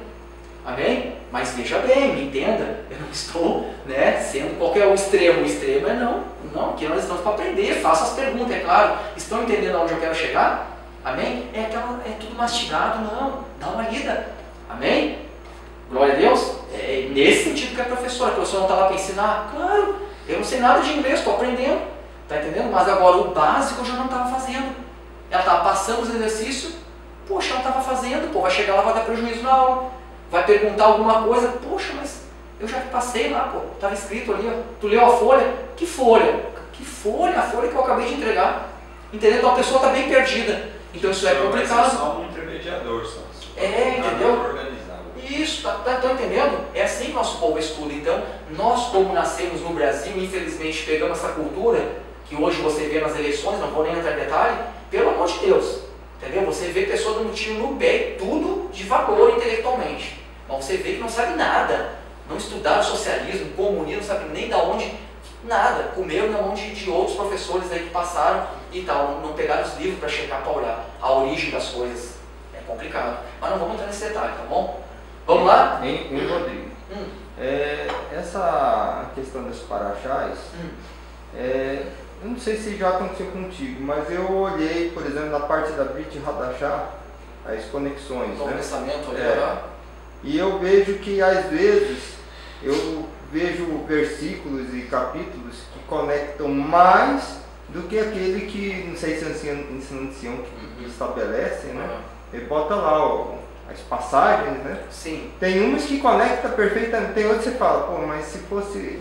Amém? Mas veja bem, me entenda, eu não estou sendo qualquer um extremo. O extremo é não, que nós estamos para aprender, faça as perguntas, é claro. Estão entendendo aonde eu quero chegar? Amém? É tudo mastigado, não, dá uma lida. Amém? Glória a Deus. É nesse sentido que a professora não está lá para ensinar. Claro, eu não sei nada de inglês, estou aprendendo. Está entendendo? Mas agora o básico eu já não estava fazendo. Ela estava passando os exercícios, poxa, ela estava fazendo, vai chegar lá, vai dar prejuízo na aula. Vai perguntar alguma coisa, poxa, mas eu já passei lá, estava escrito ali, tu leu a folha? Que folha? Que folha? A folha que eu acabei de entregar. Entendeu? Então a pessoa está bem perdida. Então isso é complicado. Só um força. Entendeu? Organizado. Isso, tá entendendo? É assim que nosso povo estuda. Então, nós como nascemos no Brasil, infelizmente pegamos essa cultura, que hoje você vê nas eleições, não vou nem entrar em detalhe, pelo amor de Deus, entendeu? Você vê pessoas dando tiro no pé, tudo de valor intelectualmente, mas você vê que não sabe nada, não estudaram socialismo, comunismo, não sabe nem da onde, nada, comeram na mão de outros professores aí que passaram e tal, não pegaram os livros para checar, para olhar a origem das coisas. É complicado, mas não vamos entrar nesse detalhe, tá bom? Vamos lá? Em Rodrigo, essa questão das paraxás, eu não sei se já aconteceu contigo, mas eu olhei, por exemplo, na parte da Brit Hadashah, as conexões, Então, né? pensamento ali, E eu vejo que às vezes eu vejo versículos e capítulos que conectam mais do que aquele que, não sei se é ancião que estabelece, né? Ele bota lá as passagens, né? Sim. Tem umas que conectam perfeitamente, tem outras que você fala, pô, mas se fosse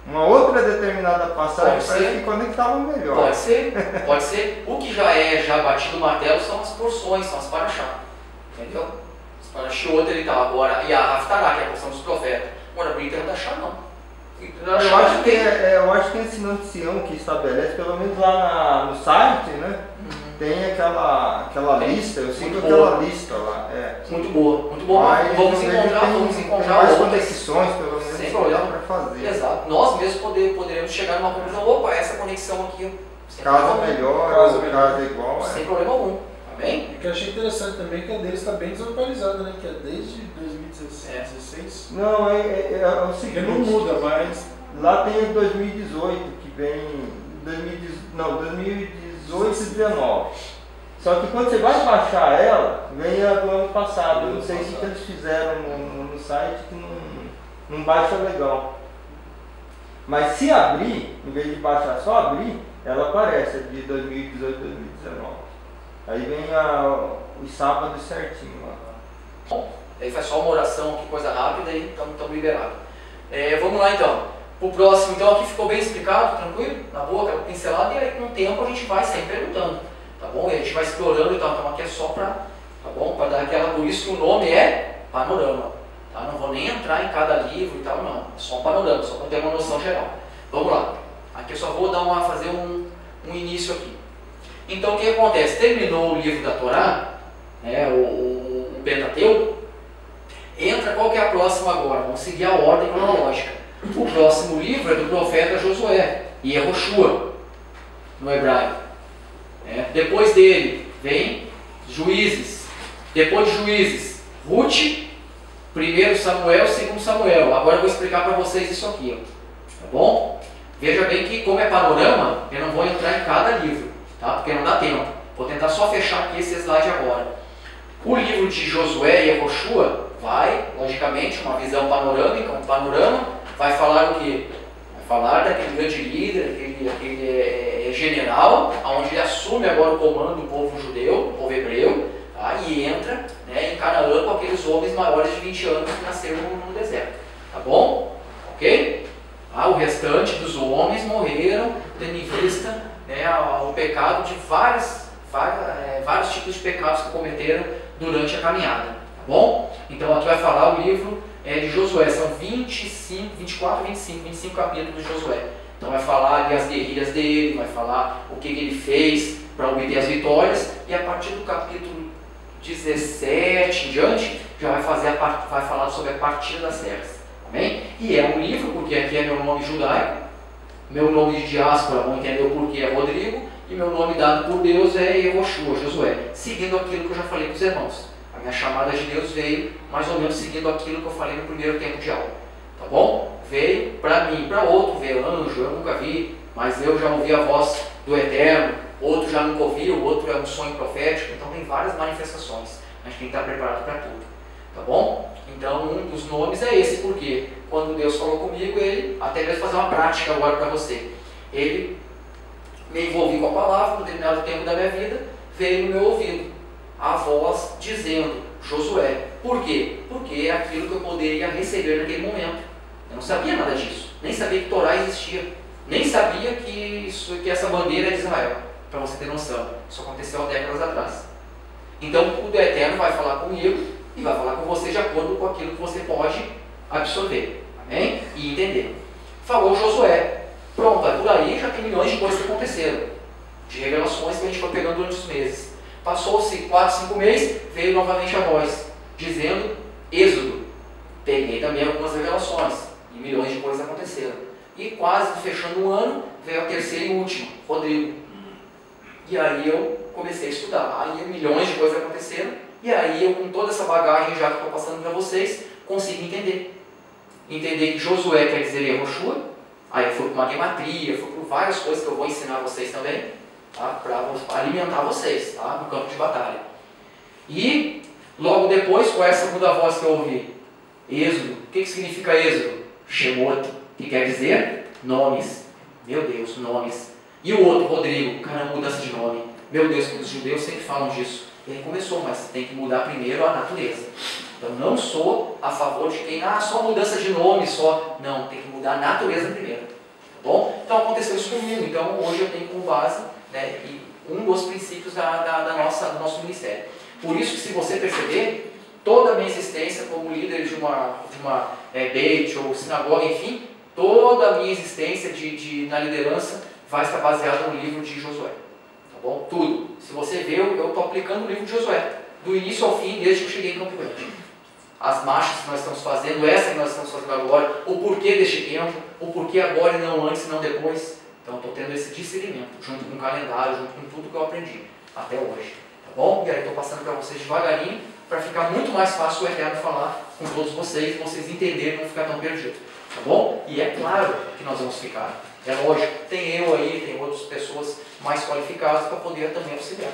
uma outra determinada passagem, parece que conectava melhor. Pode ser, pode ser. O que já batido o martelo são as porções, são as paraxá. Entendeu? As paraxá, outra ele tá agora, e a Haftará, que é a porção dos profetas. Agora, Brit Hadashah não. Eu acho que é ensinante Sião que estabelece, pelo menos lá no site, né? Tem aquela lista, eu sigo aquela lista lá. Muito boa, muito boa. Mas vamos encontrar mais outras conexões, pelo menos, sem que problema dá para fazer. Exato. Nós mesmos poderemos chegar numa conclusão, opa, essa conexão aqui, Casa melhor, casa igual. Sem problema algum. Amém? O que eu achei interessante também é que a deles está bem desatualizada, né? Que é desde 2016. Não, é o seguinte. Porque não muda, mas lá tem o 2018, que vem 2018 e 19. Só que quando você vai baixar ela, vem a do ano passado. Eu não sei se eles fizeram no site que não baixa legal. Mas se abrir, em vez de baixar só abrir, ela aparece de 2018 e 2019. Aí vem os sábados certinho lá. Bom, aí faz só uma oração, que coisa rápida e estamos liberados. Vamos lá então. O próximo, então, aqui ficou bem explicado, tranquilo? Na boa, aquela pincelada, e aí com o tempo a gente vai sempre perguntando, tá bom? E a gente vai explorando e tal. Então aqui é só para, tá bom? Para dar aquela, por isso que o nome é panorama, tá? Não vou nem entrar em cada livro e tal, não. É só um panorama, só para ter uma noção geral. Vamos lá. Aqui eu só vou fazer um início aqui. Então o que acontece? Terminou o livro da Torá, né, o Pentateuco, entra qual que é a próxima agora? Vamos seguir a ordem cronológica. O próximo livro é do profeta Josué, e Yehoshua, no hebraico. Depois dele vem Juízes, depois de Juízes, Ruth, 1 Samuel, 2 Samuel. Agora eu vou explicar para vocês isso aqui, ó. Tá bom? Veja bem que, como é panorama, eu não vou entrar em cada livro, tá? Porque não dá tempo. Vou tentar só fechar aqui esse slide agora. O livro de Josué e Yehoshua vai, logicamente, uma visão panorâmica, um panorama. Vai falar o quê? Vai falar daquele grande líder, aquele general, onde ele assume agora o comando do povo judeu, do povo hebreu, tá? E entra, né, em Canaã com aqueles homens maiores de 20 anos que nasceram no deserto. Tá bom? Ok? O restante dos homens morreram tendo em vista, né, o pecado de vários tipos de pecados que cometeram durante a caminhada. Tá bom? Então aqui vai falar o livro de Josué, são 25 capítulos de Josué. Então vai falar ali as guerrilhas dele, vai falar o que ele fez para obter as vitórias, e a partir do capítulo 17 em diante, já vai falar sobre a partida das terras. Amém? E é um livro, porque aqui é meu nome judaico, meu nome de diáspora, vão entender o porquê, é Rodrigo, e meu nome dado por Deus é Yehoshua, Josué, seguindo aquilo que eu já falei para os irmãos. A minha chamada de Deus veio mais ou menos seguindo aquilo que eu falei no primeiro tempo de aula. Tá bom? Veio para mim, para outro, veio anjo, eu nunca vi, mas eu já ouvi a voz do Eterno, outro já nunca ouviu, o outro é um sonho profético, então tem várias manifestações. A gente tem que estar preparado para tudo. Tá bom? Então um dos nomes é esse, porque quando Deus falou comigo, ele, até mesmo fazer uma prática agora para você, ele me envolvi com a palavra, no determinado tempo da minha vida, veio no meu ouvido a voz dizendo, Josué. Por quê? Porque é aquilo que eu poderia receber naquele momento. Eu não sabia nada disso, nem sabia que Torá existia, nem sabia que essa bandeira é de Israel, para você ter noção. Isso aconteceu há décadas atrás. Então o Eterno vai falar comigo e vai falar com você de acordo com aquilo que você pode absorver, amém? E entender. Falou Josué. Pronto, por aí já tem milhões de coisas que aconteceram, de revelações que a gente foi pegando durante os meses. Passou-se 4, 5 meses, veio novamente a voz, dizendo Êxodo. Peguei também algumas revelações, e milhões de coisas aconteceram. E quase fechando o ano, veio a terceira e última, Rodrigo. E aí eu comecei a estudar, aí milhões de coisas aconteceram, e aí eu, com toda essa bagagem já que estou passando para vocês, consigo entender. Entender que Josué quer dizer Yehoshua, aí eu fui para uma gematria, fui por várias coisas que eu vou ensinar vocês também, tá? Para alimentar vocês, tá? No campo de batalha. E logo depois, qual é a segunda voz que eu ouvi? Êxodo. O que significa Êxodo? Shemot, que quer dizer nomes. Meu Deus, nomes. E o outro, Rodrigo, caramba, mudança de nome. Meu Deus, os judeus sempre falam disso. E aí começou, mas tem que mudar primeiro a natureza. Então não sou a favor de quem, só mudança de nome, só. Não, tem que mudar a natureza primeiro. Tá bom? Então aconteceu isso comigo. Então hoje eu tenho como base, né, um dos princípios do nosso ministério. Por isso que, se você perceber, toda a minha existência como líder de uma Beit ou sinagoga, enfim, toda a minha existência na liderança vai estar baseada no livro de Josué. Tá bom? Tudo. Se você vê, eu estou aplicando o livro de Josué, do início ao fim, desde que eu cheguei em Campo Grande. As marchas que nós estamos fazendo, essa que nós estamos fazendo agora, o porquê deste tempo, o porquê agora e não antes e não depois. Então eu estou tendo esse discernimento, junto com o calendário, junto com tudo que eu aprendi até hoje. Tá bom? E aí estou passando para vocês devagarinho, para ficar muito mais fácil o Eterno falar com todos vocês, e vocês entenderem, não ficar tão perdido. Tá bom? E é claro que nós vamos ficar. É lógico, tem eu aí, tem outras pessoas mais qualificadas para poder também auxiliar.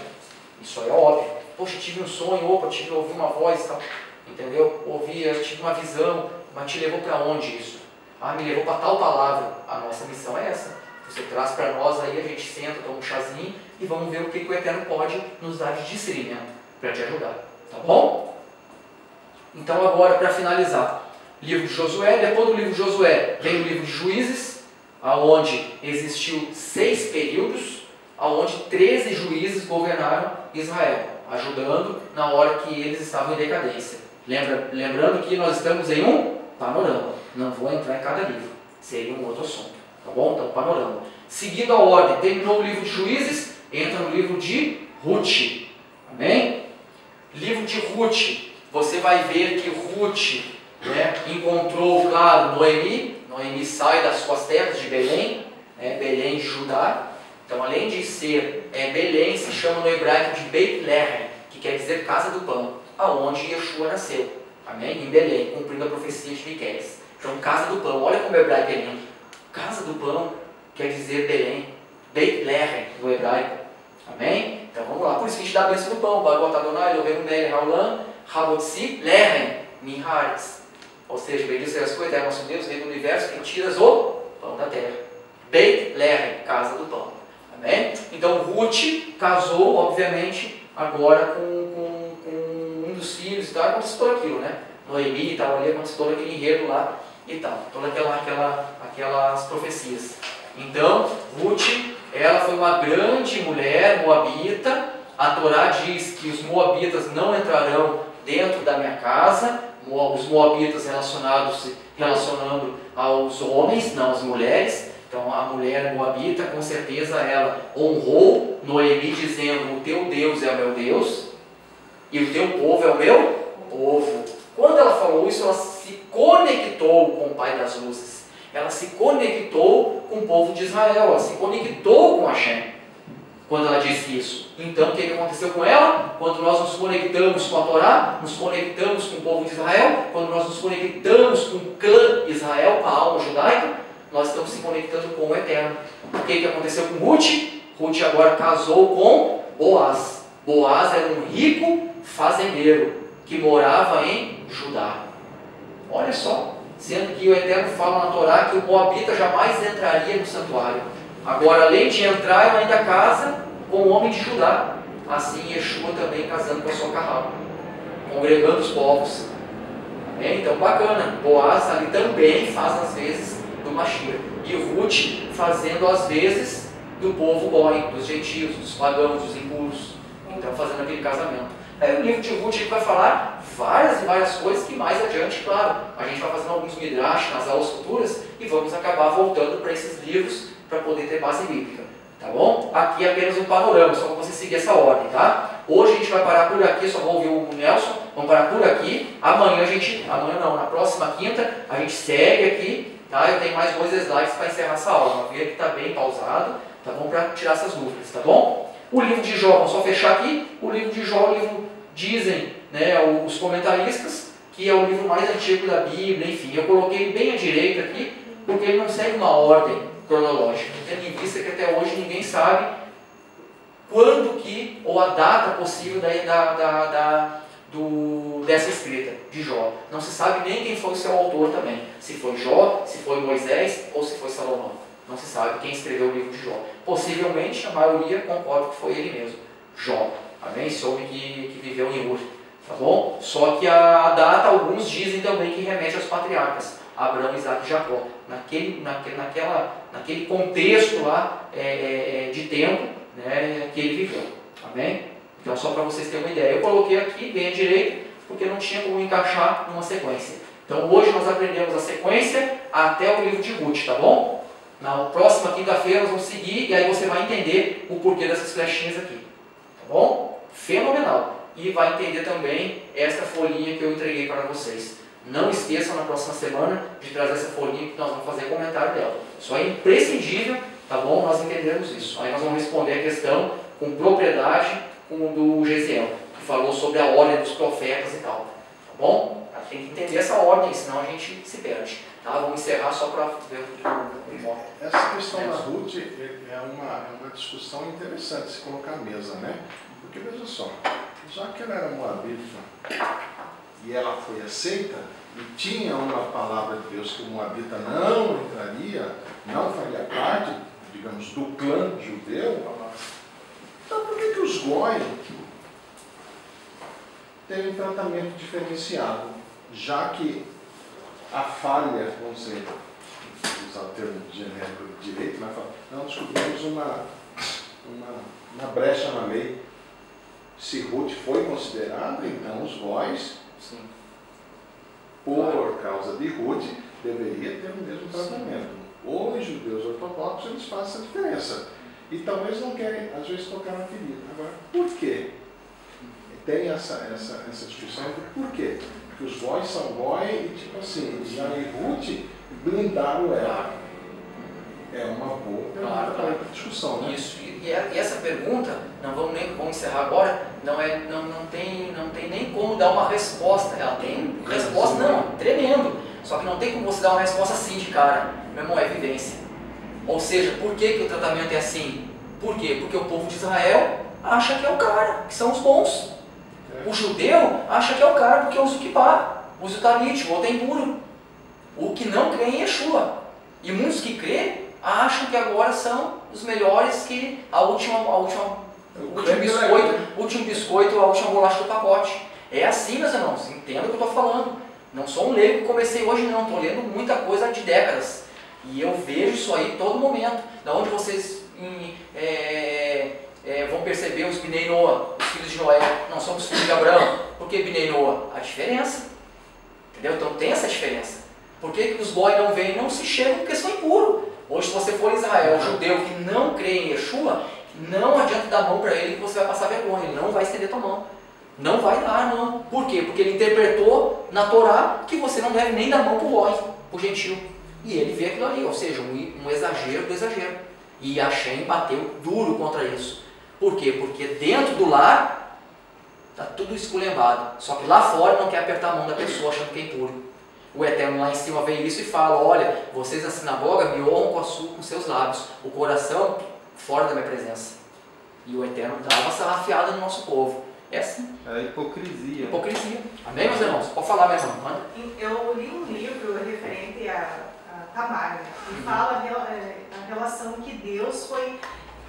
Isso aí é óbvio. Poxa, tive um sonho, ouvi uma voz e tal. Entendeu? Tive uma visão, mas te levou para onde isso? Me levou para tal palavra. A nossa missão é essa. Você traz para nós aí, a gente senta, toma um chazinho e vamos ver o que o Eterno pode nos dar de discernimento para te ajudar. Tá bom? Então agora, para finalizar, livro de Josué. Depois do livro de Josué vem o livro de Juízes, aonde existiu 6 períodos, aonde 13 juízes governaram Israel, ajudando na hora que eles estavam em decadência. Lembrando que nós estamos em um panorama, não vou entrar em cada livro, seria um outro assunto, tá bom? Então, panorama. Seguindo a ordem, terminou o livro de Juízes, entra no livro de Ruth, amém? Livro de Ruth, você vai ver que Ruth, né, encontrou, claro, Noemi sai das suas terras de Belém, Belém de Judá. Então, além de ser Belém, se chama no hebraico de Beit Lehem, que quer dizer casa do pão, aonde Yeshua nasceu, amém? Em Belém, cumprindo a profecia de Miqueias. Então, casa do pão, olha como o hebraico é lindo. Casa do pão quer dizer Belém, Beit Lehem no hebraico, amém? Então vamos lá, por isso que a gente dá a bênção do pão, Bagot Adonai, Elohim Melech Haolam, Habotzi Lehem Min Haaretz. Ou seja, bendito sejas tu, Eterno nosso Deus, Rei do Universo, que tiras o pão da terra. Beit Lehem, casa do pão. Amém? Então Ruth casou, obviamente, agora com um dos filhos e tal, aconteceu tudo aquilo, né? Noemi e tal, ali aconteceu todo aquele enredo lá e tal, todas aquelas profecias. Então, Ruth, ela foi uma grande mulher moabita. A Torá diz que os moabitas não entrarão dentro da minha casa, os moabitas relacionando aos homens, não às mulheres. Então a mulher moabita, com certeza, ela honrou Noemi dizendo: o teu Deus é o meu Deus e o teu povo é o meu povo. Quando ela falou isso, ela se conectou com o Pai das Luzes. Ela se conectou com o povo de Israel, ela se conectou com Hashem quando ela disse isso. Então, o que aconteceu com ela? Quando nós nos conectamos com a Torá, nos conectamos com o povo de Israel, quando nós nos conectamos com o clã Israel, com a alma judaica, nós estamos se conectando com o Eterno. O que aconteceu com Ruth? Ruth agora casou com Boaz. Boaz era um rico fazendeiro que morava em Judá. Olha só, sendo que o Eterno fala na Torá que o moabita jamais entraria no santuário. Agora, além de entrar, ela ainda casa com o homem de Judá. Assim, Yeshua também casando com a sua carral, congregando os povos. Então, bacana. Boaz ali também faz as vezes do Mashiach. E Ruth fazendo as vezes do povo goi, dos gentios, dos pagãos, dos impuros. Então, fazendo aquele casamento. Aí o livro de Ruth vai falar várias e várias coisas que mais adiante, claro, a gente vai fazendo alguns midrash nas aulas futuras e vamos acabar voltando para esses livros para poder ter base bíblica, tá bom? Aqui é apenas um panorama, só para você seguir essa ordem, tá? Hoje a gente vai parar por aqui, só vou ouvir o Nelson, vamos parar por aqui. Amanhã na próxima quinta a gente segue aqui, tá? Eu tenho mais 2 slides para encerrar essa aula, eu vi que está bem pausado, tá bom? Para tirar essas dúvidas, tá bom? O livro de Jó, vamos só fechar aqui, o livro de Jó, o livro dizem, né, os comentaristas, que é o livro mais antigo da Bíblia, enfim, eu coloquei ele bem à direita aqui, porque ele não segue uma ordem cronológica, tendo em vista que até hoje ninguém sabe quando que, ou a data possível dessa escrita de Jó. Não se sabe nem quem foi o seu autor também, se foi Jó, se foi Moisés ou se foi Salomão. Não se sabe quem escreveu o livro de Jó. Possivelmente, a maioria concorda que foi ele mesmo, Jó. Amém? Esse homem que viveu em Ur. Tá bom? Só que a data, alguns dizem também que remete aos patriarcas, Abraão, Isaac e Jacó. Naquele contexto lá de tempo, né, que ele viveu. Amém? Então, só para vocês terem uma ideia. Eu coloquei aqui bem à direita, porque não tinha como encaixar numa sequência. Então, hoje nós aprendemos a sequência até o livro de Ruth, tá bom? Na próxima quinta-feira nós vamos seguir e aí você vai entender o porquê dessas flechinhas aqui. Tá bom? Fenomenal! E vai entender também esta folhinha que eu entreguei para vocês. Não esqueçam na próxima semana de trazer essa folhinha que nós vamos fazer comentário dela. Isso é imprescindível, tá bom? Nós entendemos isso. Aí nós vamos responder a questão com propriedade do Gesiel, que falou sobre a ordem dos profetas e tal. Tá bom? Tem que entender essa ordem, senão a gente se perde. Tá? Vamos encerrar só para ver o imóvel. Essa questão da Ruth é uma discussão interessante se colocar à mesa, né? Porque veja só, já que ela era moabita e ela foi aceita, e tinha uma palavra de Deus que o moabita não entraria, não faria parte, digamos, do clã judeu, então por que os goi têm um tratamento diferenciado, já que a falha, vamos dizer, usar o termo genérico de direito, mas não descobrimos uma brecha na lei. Se Ruth foi considerada, então os góis, por causa de Ruth, deveria ter o mesmo tratamento. Os judeus ortodoxos, eles fazem essa diferença. E talvez não querem, às vezes, tocar na ferida. Agora, por quê? Tem essa discussão, por quê? Porque os góis são góis e, tipo assim, já em Ruth blindaram ela. É uma boa pergunta para a discussão, né? Isso. E essa pergunta, vamos encerrar agora, não tem nem como dar uma resposta. Ela tem resposta, não, tremendo. Só que não tem como você dar uma resposta assim de cara. Meu irmão, é vivência. Ou seja, por que o tratamento é assim? Por quê? Porque o povo de Israel acha que é o cara, que são os bons. O judeu acha que é o cara porque usa o kippah, usa o talit, o outro é impuro. O que não crê em Yeshua. E muitos que crêem acham que agora são os melhores, que o último biscoito, a última bolacha do pacote. É assim, meus irmãos, entenda o que eu estou falando. Não sou um leigo que comecei hoje não, estou lendo muita coisa de décadas. E eu vejo isso aí todo momento. Da onde vocês vão perceber os Bnei Noah, os filhos de Noé, não somos filhos de Abraão. Por que Bnei Noah? A diferença. Entendeu? Então tem essa diferença. Por que os goi não vêm? Não se chegam porque são impuros. Hoje, se você for em Israel, um judeu que não crê em Yeshua, não adianta dar mão para ele que você vai passar vergonha. Ele não vai estender tua mão. Não vai dar, não. Por quê? Porque ele interpretou na Torá que você não deve nem dar mão para o goi, para o gentil. E ele vê aquilo ali, ou seja, um exagero do exagero. E a Hashem bateu duro contra isso. Por quê? Porque dentro do lar está tudo esculhambado. Só que lá fora não quer apertar a mão da pessoa achando que é impuro. O Eterno lá em cima vê isso e fala, olha, vocês na sinagoga me honram com seus lábios, o coração fora da minha presença. E o Eterno dava essa rafiada no nosso povo. É assim. É hipocrisia. Hipocrisia. Amém, meus irmãos? Pode falar, minha irmã. Manda. Eu li um livro referente a Tamar, né? E fala a relação que Deus foi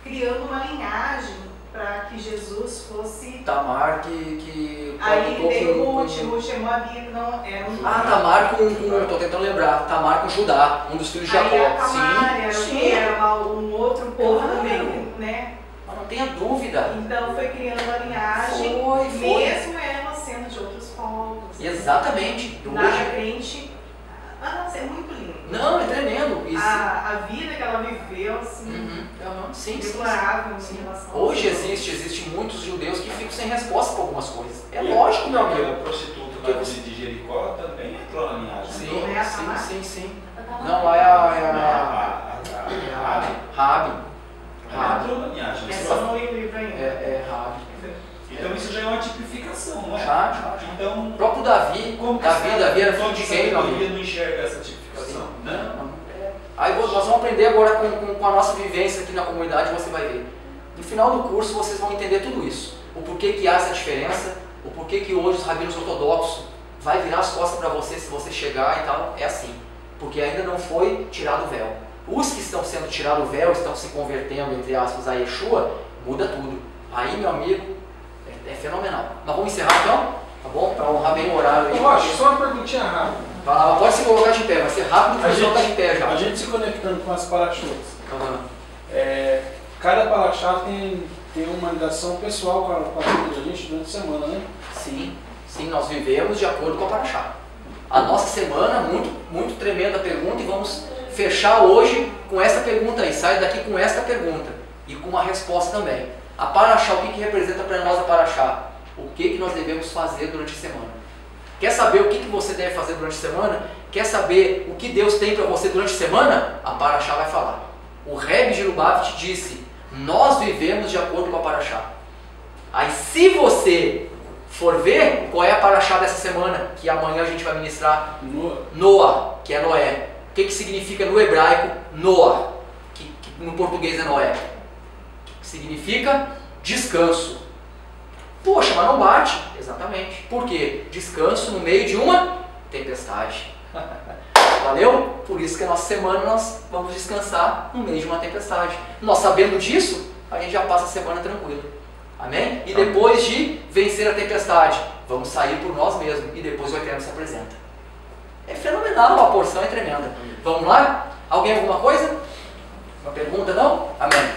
criando uma linhagem para que Jesus fosse... Tamar que aí veio Ruth é Moabita, não era um... Tamar estou tentando lembrar, Tamar com Judá, um dos filhos de Jacó. Aí a Tamar era um outro povo também, né? tenha dúvida. Então foi criando uma linhagem, Foi. mesmo ela sendo de outros povos. Exatamente. E Na hoje, frente, nossa, é muito lindo. não, é tremendo. Isso. A vida que ela viveu, assim, Sim, sim. deplorável em relação a Hoje isso. existem muitos judeus que ficam sem resposta para algumas coisas. É lógico, meu amigo. A prostituta lá de Jericó também entrou na linhagem. Sim. Não, lá é a Rabi. Ela entrou na linhagem. É só não li o livro ainda. É Rabi. Então isso já é uma tipificação, não é? Já. Então, O próprio Davi, como que Davi era filho como de que quem, meu amigo? sabedoria não enxerga essa tipificação? Né? Aí nós vamos aprender agora com a nossa vivência aqui na comunidade, você vai ver. No final do curso vocês vão entender tudo isso. O porquê que há essa diferença, o porquê que hoje os rabinos ortodoxos vai virar as costas para você se você chegar e tal. É assim. Porque ainda não foi tirado o véu. Os que estão sendo tirado o véu, estão se convertendo, entre aspas, a Yeshua, muda tudo. Aí, meu amigo, é fenomenal. Nós vamos encerrar então? Tá bom? Para honrar bem o horário aí. Rocha, só uma perguntinha rápida. Vai lá, pode se colocar de pé, vai ser rápido para se colocar de pé já. A gente se conectando com as parachutas. Uhum. Cada paraxá tem uma ligação pessoal com a vida da gente durante a semana, né? Sim, nós vivemos de acordo com a Paraxá. A nossa semana, muito tremenda pergunta, e vamos fechar hoje com essa pergunta aí. Sai daqui com esta pergunta e com uma resposta também. A Paraxá, o que representa para nós a Paraxá? O que nós devemos fazer durante a semana? Quer saber o que você deve fazer durante a semana? Quer saber o que Deus tem para você durante a semana? A Paraxá vai falar. O Rebbe de Lubavitch disse: nós vivemos de acordo com a Paraxá. Aí se você for ver qual é a Paraxá dessa semana, que amanhã a gente vai ministrar, Noah, que é Noé. O que significa no hebraico Noah, que no português é Noé? Que significa descanso. Poxa, mas não bate. Exatamente. Por quê? Descanso no meio de uma tempestade. Valeu? Por isso que a nossa semana nós vamos descansar no meio de uma tempestade. Nós sabendo disso, a gente já passa a semana tranquilo. Amém? E depois de vencer a tempestade, vamos sair por nós mesmos e depois o Eterno se apresenta. É fenomenal, a porção é tremenda. Vamos lá? Alguém alguma coisa? Uma pergunta não? Amém.